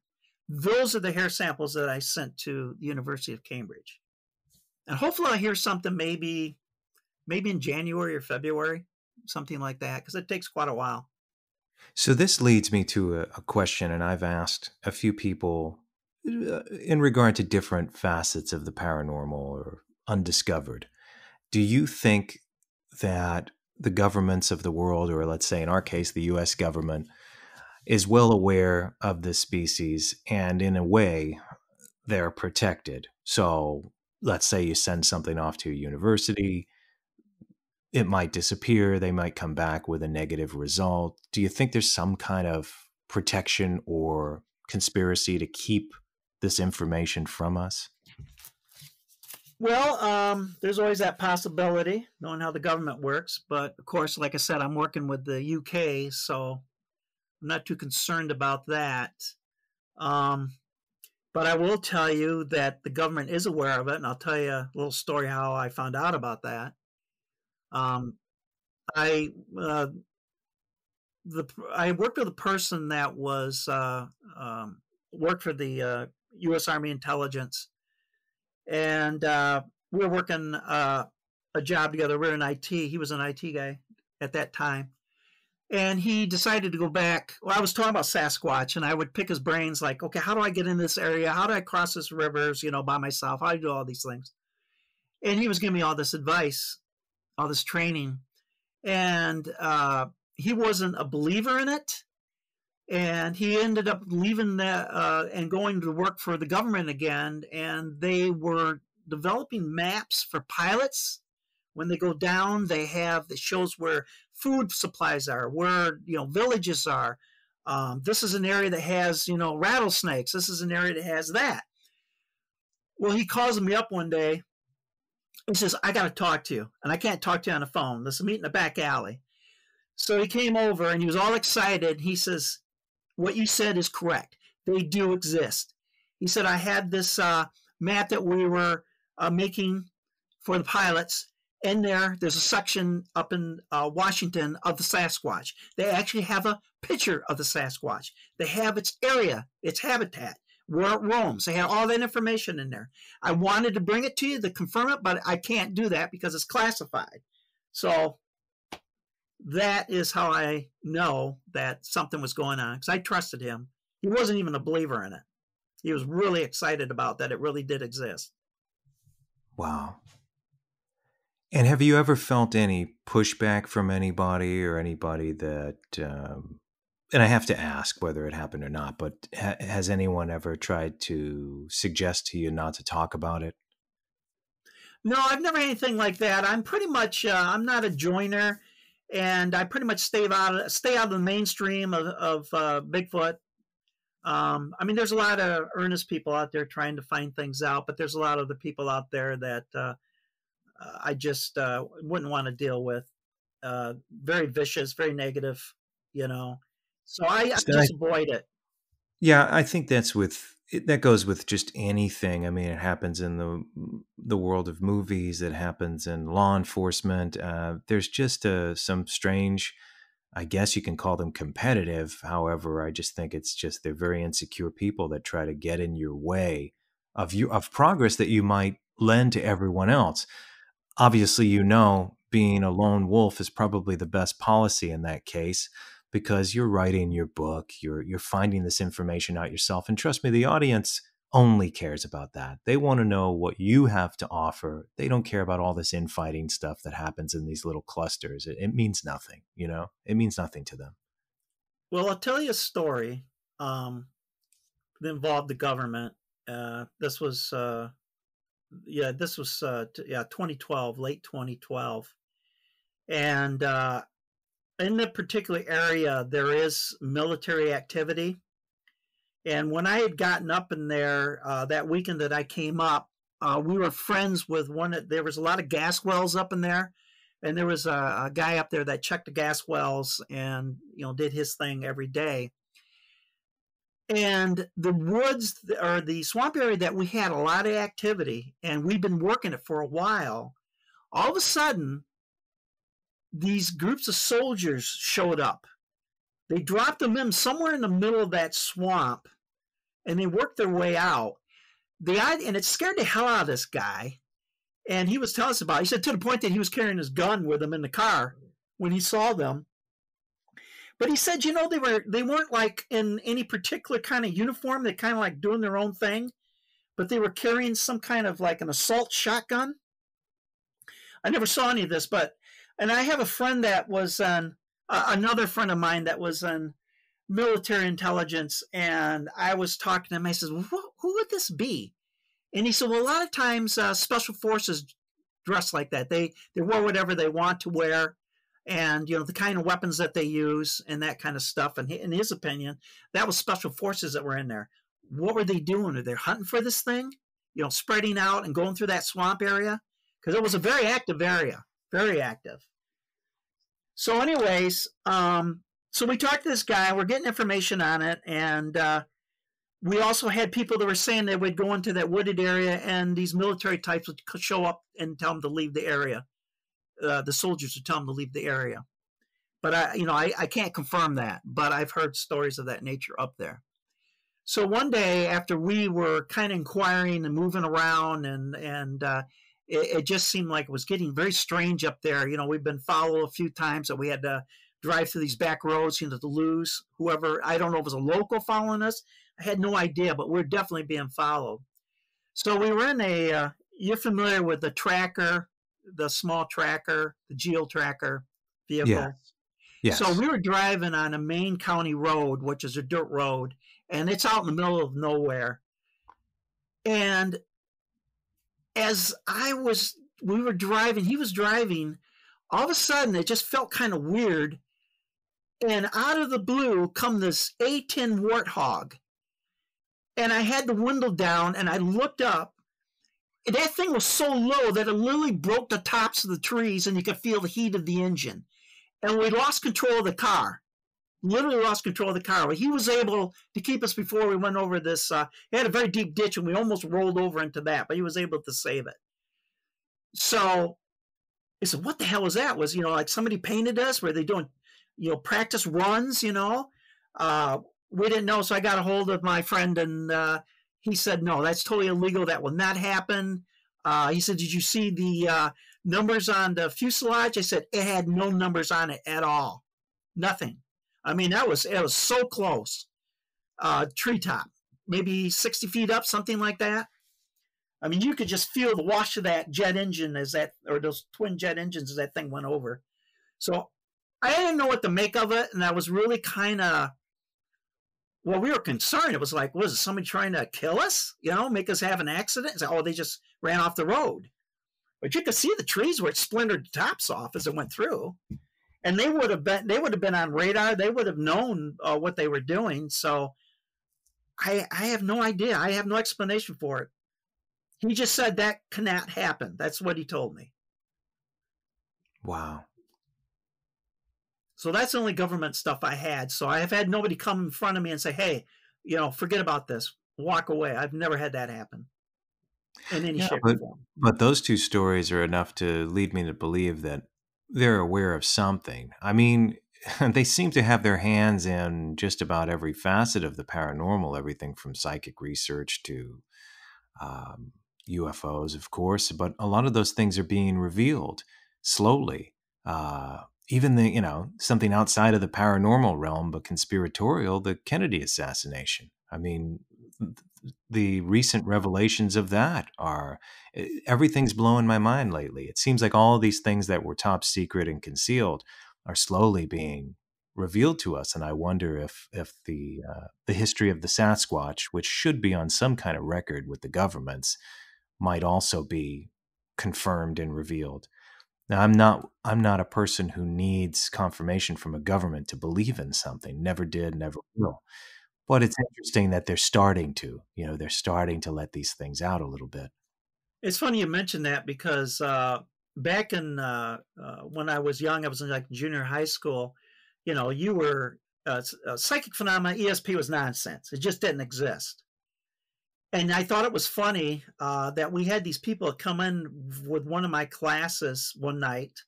Those are the hair samples that I sent to the University of Cambridge. And hopefully I'll hear something maybe in January or February, something like that, because it takes quite a while. So this leads me to a question, and I've asked a few people in regard to different facets of the paranormal or undiscovered. Do you think that the governments of the world, or let's say in our case, the U.S. government, is well aware of this species, and in a way, they're protected? So let's say you send something off to a university, it might disappear, they might come back with a negative result. Do you think there's some kind of protection or conspiracy to keep this information from us? Well, there's always that possibility, knowing how the government works. But of course, like I said, I'm working with the UK, so I'm not too concerned about that. But I will tell you that the government is aware of it, and I'll tell you a little story how I found out about that. I worked with a person that was worked for the U.S. Army Intelligence, and we were working a job together. We were in IT. He was an IT guy at that time, and he decided to go back. Well, I was talking about Sasquatch, and I would pick his brains, like, okay, how do I get in this area? How do I cross this rivers, by myself? How do I do all these things? And he was giving me all this advice, all this training, and he wasn't a believer in it. And he ended up leaving that and going to work for the government again. And they were developing maps for pilots. When they go down, they have that shows where food supplies are, where villages are. This is an area that has rattlesnakes. This is an area that has that. Well, he calls me up one day. He says, "I got to talk to you, and I can't talk to you on the phone. Let's meet in the back alley." So he came over, and he was all excited. He says, "What you said is correct. They do exist." He said, "I had this map that we were making for the pilots. In there's a section up in Washington of the Sasquatch. They actually have a picture of the Sasquatch. They have its area, its habitat, where it roams. They had all that information in there. I wanted to bring it to you to confirm it, but I can't do that because it's classified. So that is how I know that something was going on, because I trusted him. He wasn't even a believer in it. He was really excited about that it really did exist. Wow. And have you ever felt any pushback from anybody or anybody that, and I have to ask whether it happened or not, but has anyone ever tried to suggest to you not to talk about it? No, I've never had anything like that. I'm pretty much, I'm not a joiner, and I pretty much stay out of the mainstream of Bigfoot. I mean, there's a lot of earnest people out there trying to find things out, but there's a lot of the people out there that I just wouldn't want to deal with. Very vicious, very negative, you know. So I just avoid it. Yeah, I think that goes with just anything. I mean, it happens in the world of movies. It happens in law enforcement. There's just some strange, I guess you can call them competitive. However, I just think it's just they're very insecure people that try to get in your way of progress that you might lend to everyone else. Obviously, being a lone wolf is probably the best policy in that case, because you're writing your book, you're finding this information out yourself. And trust me, the audience only cares about that. They want to know what you have to offer. They don't care about all this infighting stuff that happens in these little clusters. It means nothing, it means nothing to them. Well, I'll tell you a story that involved the government. This was 2012, late 2012. And in the particular area, there is military activity. And when I had gotten up in there that weekend that I came up, we were friends with there was a lot of gas wells up in there. And there was a guy up there that checked the gas wells and, did his thing every day. And the woods or the swamp area that we had a lot of activity, and we've been working it for a while. All of a sudden, these groups of soldiers showed up. They dropped them in somewhere in the middle of that swamp, and they worked their way out. And it scared the hell out of this guy. And he was telling us about it. He said to the point that he was carrying his gun with him in the car when he saw them. But he said, they weren't like in any particular kind of uniform. They kind of like doing their own thing, but they were carrying some kind of like an assault shotgun. I never saw any of this, and I have a friend that was another friend of mine that was on military intelligence, and I was talking to him. I said, well, who would this be? And he said, well, a lot of times special forces dress like that. They wear whatever they want to wear, and the kind of weapons that they use and that kind of stuff. And in his opinion, that was special forces that were in there. What were they doing? Are they hunting for this thing? Spreading out and going through that swamp area? Because it was a very active area, very active. So anyways, so we talked to this guy. We're getting information on it. And we also had people that were saying they would go into that wooded area, and these military types would show up and tell them to leave the area. The soldiers would tell them to leave the area. But I can't confirm that, but I've heard stories of that nature up there. So one day after we were kind of inquiring and moving around, and it just seemed like it was getting very strange up there. We've been followed a few times, that we had to drive through these back roads, to lose whoever. I don't know if it was a local following us. I had no idea, but we're definitely being followed. So we were in you're familiar with the tracker, the small tracker, the geo-tracker vehicle? Yes. So we were driving on a main county road, which is a dirt road, and it's out in the middle of nowhere. And as we were driving, he was driving, all of a sudden it just felt kind of weird. And out of the blue come this A10 warthog. And I had the window down and I looked up. And that thing was so low that it literally broke the tops of the trees, and you could feel the heat of the engine. And we lost control of the car. Literally lost control of the car. But he was able to keep us before we went over this. He had a very deep ditch, and we almost rolled over into that, but he was able to save it. So I said, what the hell was that? Was, like somebody painted us? Were they doing, practice runs, We didn't know, so I got a hold of my friend in he said, no, that's totally illegal. That will not happen. He said, did you see the numbers on the fuselage? I said, it had no numbers on it at all. Nothing. I mean, it was so close. Treetop, maybe 60 feet up, something like that. I mean, you could just feel the wash of that jet engine or those twin jet engines as that thing went over. So I didn't know what to make of it. And I was really kind of, well, we were concerned. It was like, was somebody trying to kill us? Make us have an accident? Say, they just ran off the road. But you could see the trees where it splintered the tops off as it went through. And they would have been on radar. They would have known what they were doing. So I have no idea. I have no explanation for it. He just said that cannot happen. That's what he told me. Wow. So that's the only government stuff I had. So I have had nobody come in front of me and say, hey, forget about this. Walk away. I've never had that happen in any shape or form. But those two stories are enough to lead me to believe that they're aware of something. I mean, they seem to have their hands in just about every facet of the paranormal, everything from psychic research to UFOs, of course. But a lot of those things are being revealed slowly. Even something outside of the paranormal realm, but conspiratorial, the Kennedy assassination. I mean, the recent revelations of that everything's blowing my mind lately. It seems like all of these things that were top secret and concealed are slowly being revealed to us. And I wonder if the history of the Sasquatch, which should be on some kind of record with the governments, might also be confirmed and revealed. Now, I'm not a person who needs confirmation from a government to believe in something. Never did, never will. But it's interesting that they're starting to let these things out a little bit. It's funny you mentioned that because back in when I was young, I was in like junior high school. You were psychic phenomena. ESP was nonsense. It just didn't exist. And I thought it was funny that we had these people come in with one of my classes one night.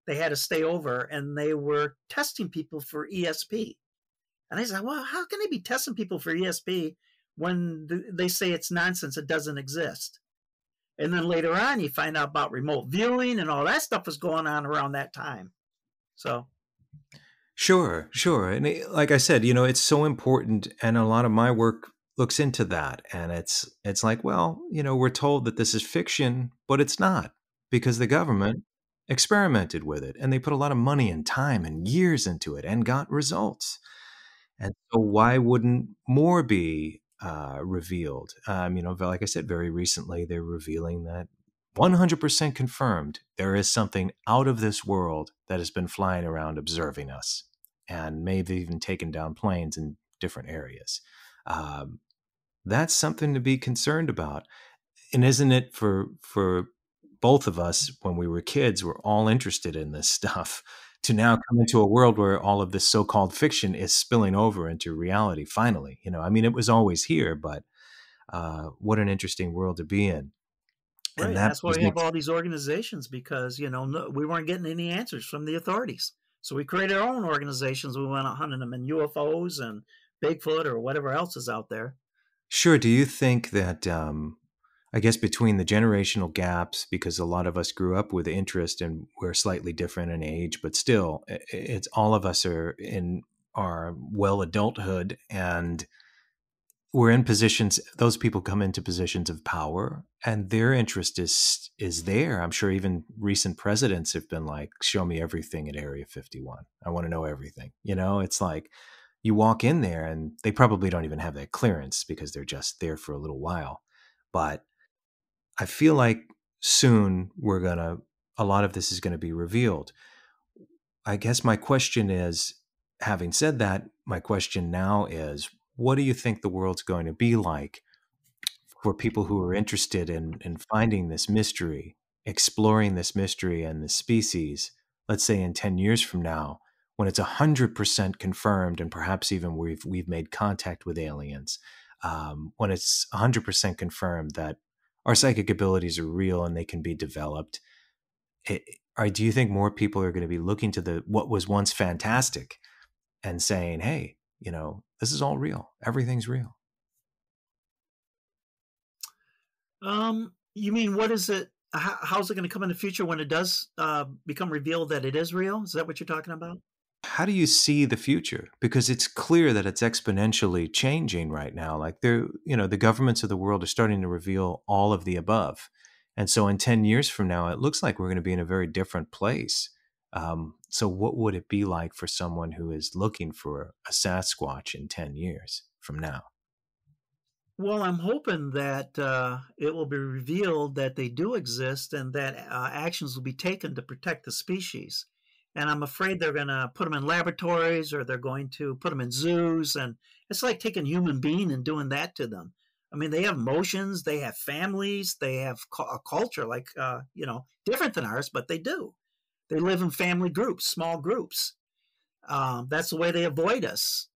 They had to stay over, and they were testing people for ESP. And I said, well, how can they be testing people for ESP when they say it's nonsense, it doesn't exist? And then later on, you find out about remote viewing and all that stuff was going on around that time. So. Sure. And like I said, it's so important. And a lot of my work looks into that. And it's like, well, we're told that this is fiction, but it's not, because the government experimented with it and they put a lot of money and time and years into it and got results. And so why wouldn't more be revealed? Like I said, very recently, they're revealing that 100% confirmed there is something out of this world that has been flying around observing us and maybe even taken down planes in different areas. That's something to be concerned about. And isn't it for both of us, when we were kids, we're all interested in this stuff, to now come into a world where all of this so-called fiction is spilling over into reality finally. It was always here, but what an interesting world to be in. Right, and that's why we have all these organizations, because, we weren't getting any answers from the authorities. So we created our own organizations. We went out hunting them in UFOs and Bigfoot or whatever else is out there. Sure. Do you think that, I guess between the generational gaps, because a lot of us grew up with interest and we're slightly different in age, but still it's all of us are in our well adulthood, and we're in positions, those people come into positions of power and their interest is there. I'm sure even recent presidents have been like, show me everything at Area 51. I want to know everything. It's like you walk in there and they probably don't even have that clearance because they're just there for a little while. But I feel like soon a lot of this is going to be revealed. I guess my question is, having said that, my question now is, what do you think the world's going to be like for people who are interested in finding this mystery, exploring this mystery and this species, let's say in 10 years from now, when it's 100% confirmed and perhaps even we've made contact with aliens, when it's 100% confirmed that our psychic abilities are real and they can be developed, do you think more people are going to be looking to what was once fantastic and saying, hey, this is all real. Everything's real? You mean what is it? How's it going to come in the future when it does become revealed that it is real? Is that what you're talking about? How do you see the future? Because it's clear that it's exponentially changing right now. Like the governments of the world are starting to reveal all of the above. And so in 10 years from now, it looks like we're going to be in a very different place. So what would it be like for someone who is looking for a Sasquatch in 10 years from now? Well, I'm hoping that it will be revealed that they do exist and that actions will be taken to protect the species. And I'm afraid they're going to put them in laboratories or they're going to put them in zoos. And it's like taking a human being and doing that to them. I mean, they have emotions, they have families, they have a culture like, different than ours, but they do. They live in family groups, small groups. That's the way they avoid us.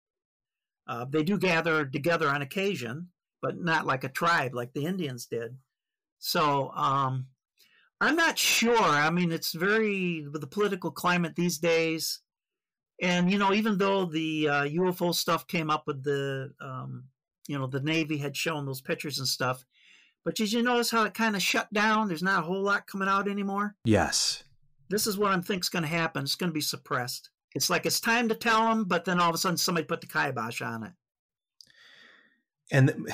They do gather together on occasion, but not like a tribe like the Indians did. So I'm not sure. I mean, it's with the political climate these days. And, even though the UFO stuff came up with the Navy had shown those pictures and stuff. But did you notice how it kind of shut down? There's not a whole lot coming out anymore. Yes. This is what I think is going to happen. It's going to be suppressed. It's like it's time to tell them, but then all of a sudden somebody put the kibosh on it. And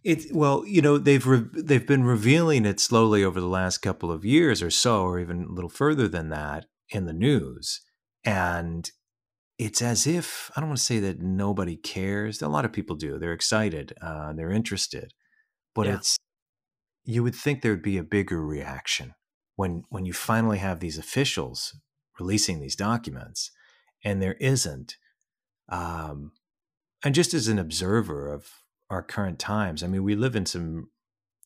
they've been revealing it slowly over the last couple of years or so, or even a little further than that in the news. And it's as if, I don't want to say that nobody cares. A lot of people do. They're excited. They're interested. But you would think there'd be a bigger reaction when you finally have these officials releasing these documents, and there isn't. And just as an observer of our current times, I mean, we live in some,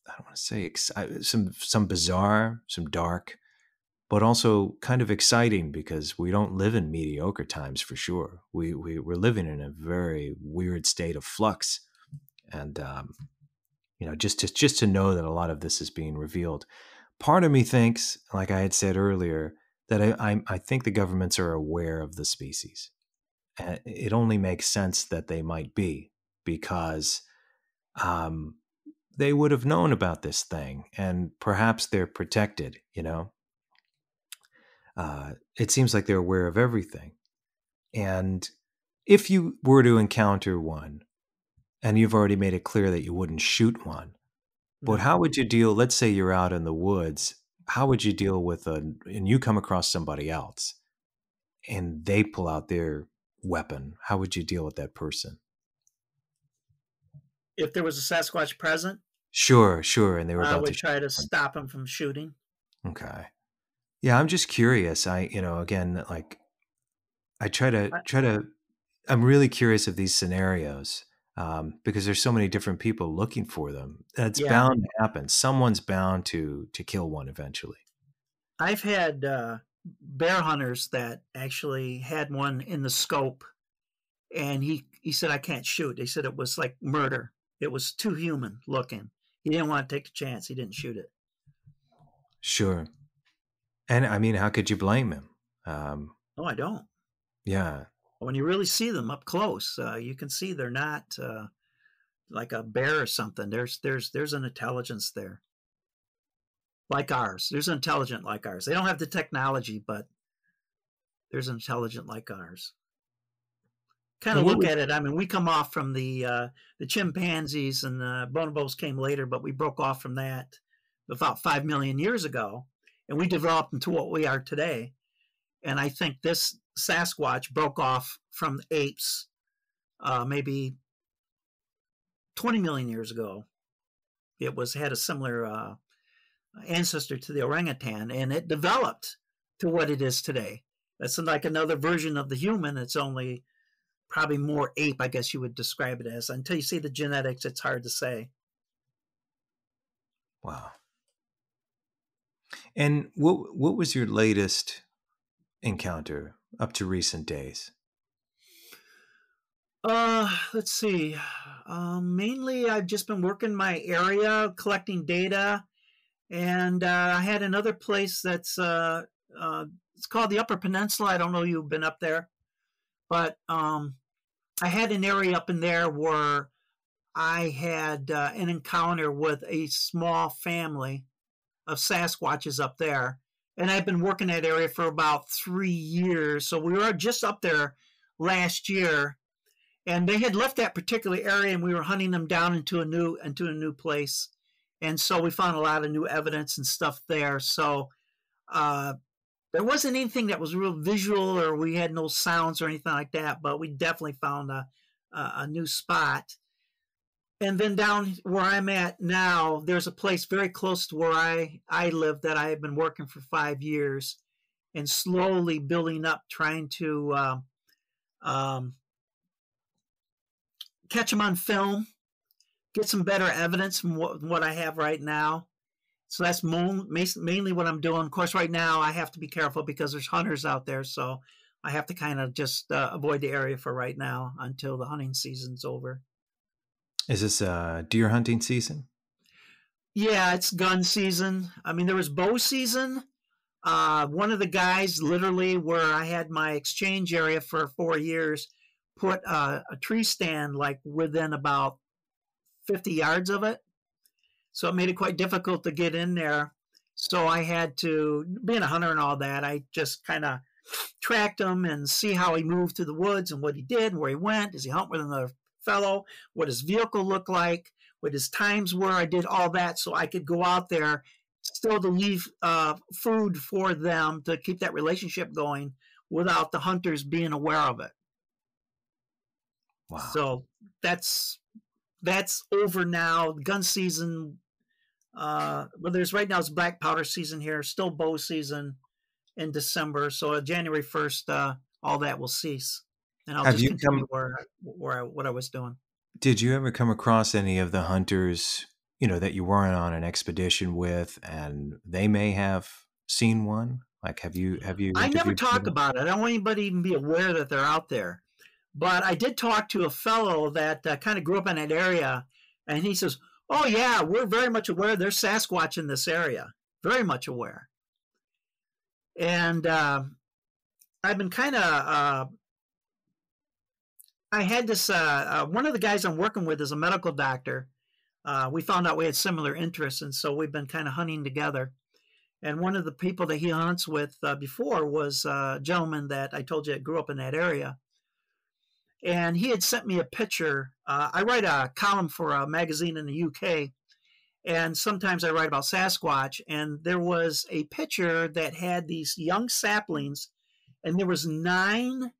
I don't want to say some bizarre, some dark, but also kind of exciting because we don't live in mediocre times for sure. We're living in a very weird state of flux, and just to know that a lot of this is being revealed. Part of me thinks, like I had said earlier, that I think the governments are aware of the species. And it only makes sense that they might be, because they would have known about this thing, and perhaps they're protected, It seems like they're aware of everything. And if you were to encounter one, and you've already made it clear that you wouldn't shoot one, but how would you deal, let's say you're out in the woods, how would you deal with and you come across somebody else, and they pull out their weapon? How would you deal with that person? If there was a Sasquatch present? Sure. And they were I about would to try to stop him from shooting. Okay. Yeah, I'm just curious. Again, like I try to, I'm really curious of these scenarios because there's so many different people looking for them. It's bound to happen. Someone's bound to kill one eventually. I've had bear hunters that actually had one in the scope, and he said, I can't shoot. They said it was like murder. It was too human looking. He didn't want to take the chance. He didn't shoot it. Sure. And I mean, how could you blame him? No, I don't. Yeah. When you really see them up close, you can see they're not like a bear or something. There's an intelligence there, like ours. There's an intelligent like ours. They don't have the technology, but there's an intelligent like ours. Kind of look at it. I mean, we come off from the chimpanzees, and the bonobos came later, but we broke off from that about 5 million years ago, and we developed into what we are today. And I think this Sasquatch broke off from the apes maybe 20 million years ago. It had a similar ancestor to the orangutan, and it developed to what it is today. That's like another version of the human. It's only probably more ape, I guess you would describe it as. Until you see the genetics, it's hard to say. Wow. And what was your latest encounter up to recent days? Let's see. Mainly I've just been working my area, collecting data, and I had another place that's it's called the Upper Peninsula. I don't know if you've been up there, but I had an area up in there where I had an encounter with a small family of Sasquatches up there. And I've been working that area for about 3 years. So we were just up there last year, and they had left that particular area, and we were hunting them down into a new place. And so we found a lot of new evidence and stuff there. So there wasn't anything that was real visual, or we had no sounds or anything like that, but we definitely found a new spot. And then down where I'm at now, there's a place very close to where I live that I have been working for 5 years and slowly building up, trying to catch them on film, get some better evidence from what I have right now. So that's mainly what I'm doing. Of course, right now I have to be careful because there's hunters out there, so I have to kind of just avoid the area for right now until the hunting season's over. Is this deer hunting season? Yeah, it's gun season. I mean, there was bow season. One of the guys, literally where I had my exchange area for 4 years, put a tree stand like within about 50 yards of it. So it made it quite difficult to get in there. So I had to, being a hunter and all that, I just kind of tracked him and see how he moved through the woods and what he did and where he went. Does he hunt with another fellow? What his vehicle looked like? What his times were? I did all that so I could go out there still to leave food for them to keep that relationship going without the hunters being aware of it. Wow. So that's over now. Gun season, well, there's right now it's black powder season here, still bow season in December. So January 1st, all that will cease. And I'll just continue what I was doing. Did you ever come across any of the hunters, that you weren't on an expedition with, and they may have seen one? Like, have you? I never talk about it. I don't want anybody to even be aware that they're out there. But I did talk to a fellow that kind of grew up in that area, and he says, "Oh yeah, we're very much aware there's Sasquatch in this area. Very much aware." And I've been kind of. I had this, one of the guys I'm working with is a medical doctor. We found out we had similar interests, and so we've been kind of hunting together. And one of the people that he hunts with before was a gentleman that I told you that grew up in that area. And he had sent me a picture. I write a column for a magazine in the UK, and sometimes I write about Sasquatch. And there was a picture that had these young saplings, and there was 9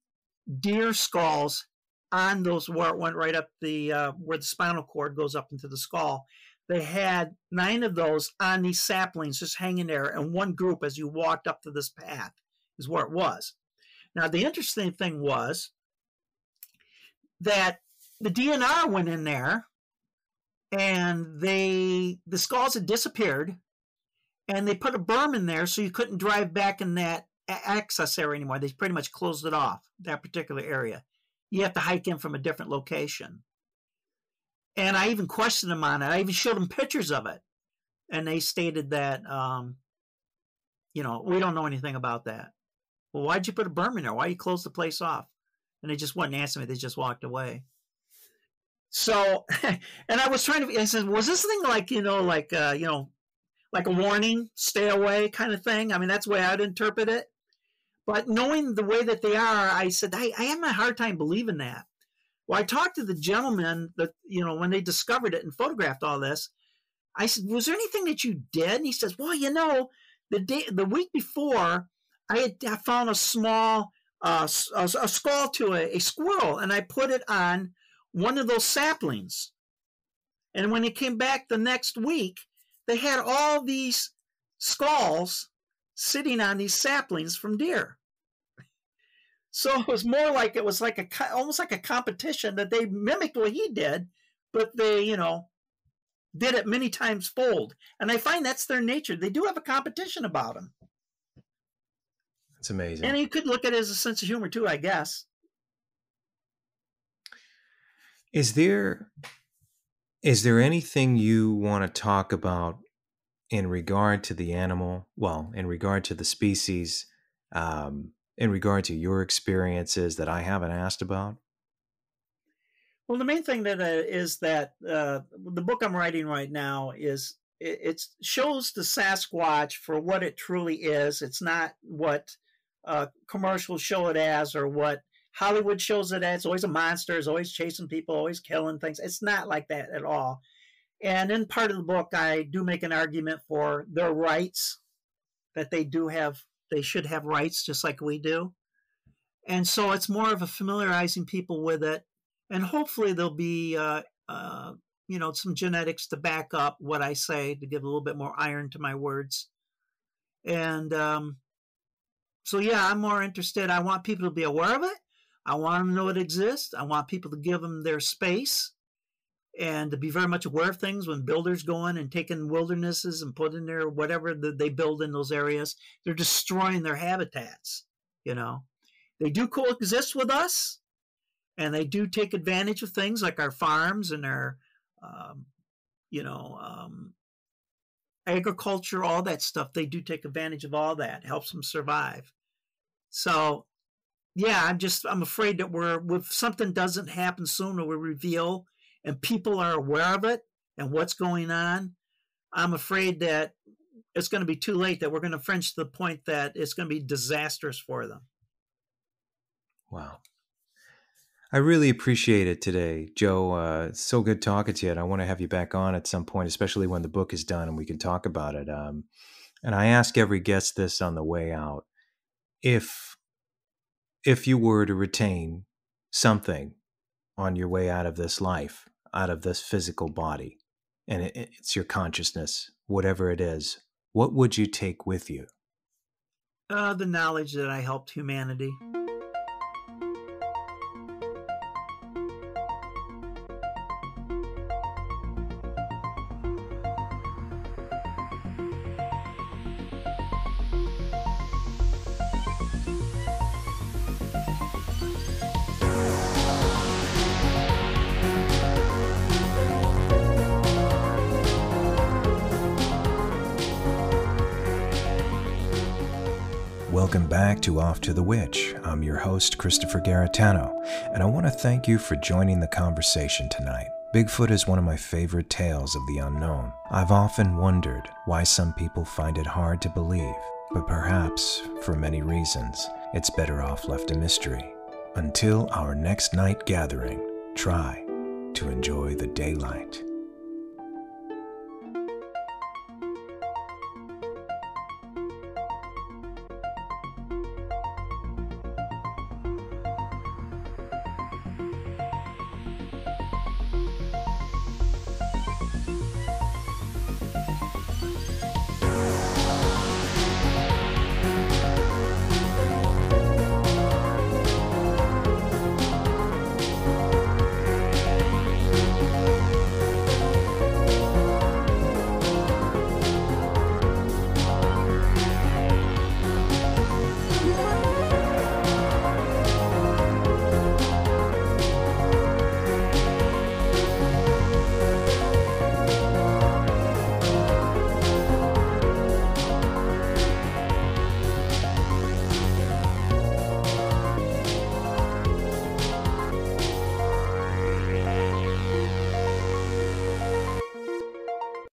deer skulls on those where it went right up the where the spinal cord goes up into the skull. They had 9 of those on these saplings just hanging there, and one group as you walked up to this path is where it was. Now the interesting thing was that the DNR went in there, and the skulls had disappeared, and they put a berm in there so you couldn't drive back in that access area anymore. They pretty much closed it off, that particular area. You have to hike in from a different location. And I even questioned them on it. I even showed them pictures of it. And they stated that, we don't know anything about that. Well, why'd you put a berm in there? Why you close the place off? And they just wouldn't answer me. They just walked away. So, and I was trying to, I said, was this thing like a warning, stay away kind of thing? I mean, that's the way I'd interpret it. But knowing the way that they are, I said, I have a hard time believing that. Well, I talked to the gentleman that, when they discovered it and photographed all this, I said, was there anything that you did? And he says, well, the week before, I found a small a skull to a squirrel, and I put it on one of those saplings. And when they came back the next week, they had all these skulls sitting on these saplings from deer. So it was more like almost like a competition that they mimicked what he did, but they, did it many times fold. And I find that's their nature. They do have a competition about them. That's amazing. And you could look at it as a sense of humor too, I guess. Is there anything you want to talk about in regard to the animal? Well, in regard to the species, in regard to your experiences that I haven't asked about? Well, the main thing that is that the book I'm writing right now is it shows the Sasquatch for what it truly is. It's not what commercials show it as or what Hollywood shows it as. It's always a monster. It's always chasing people, always killing things. It's not like that at all. And in part of the book, I do make an argument for their rights, that they should have rights just like we do. And so it's more of a familiarizing people with it. And hopefully there'll be, some genetics to back up what I say, to give a little bit more iron to my words. And so, yeah, I'm more interested. I want people to be aware of it. I want them to know it exists. I want people to give them their space and to be very much aware of things when builders go in and take in wildernesses and put in there whatever they build in those areas. They're destroying their habitats, They do coexist with us, and they do take advantage of things like our farms and our, agriculture, all that stuff. They do take advantage of all that. It helps them survive. So, yeah, I'm afraid that if something doesn't happen soon or we reveal and people are aware of it and what's going on, I'm afraid that it's going to be too late, that we're going to fringe to the point that it's going to be disastrous for them. Wow. I really appreciate it today, Joe. It's so good talking to you, and I want to have you back on at some point, especially when the book is done and we can talk about it. And I ask every guest this on the way out. If you were to retain something on your way out of this life, out of this physical body, and it's your consciousness, whatever it is, what would you take with you? The knowledge that I helped humanity. Welcome back to Off to the Witch. I'm your host, Christopher Garatano, and I want to thank you for joining the conversation tonight. Bigfoot is one of my favorite tales of the unknown. I've often wondered why some people find it hard to believe, but perhaps, for many reasons, it's better off left a mystery. Until our next night gathering, try to enjoy the daylight.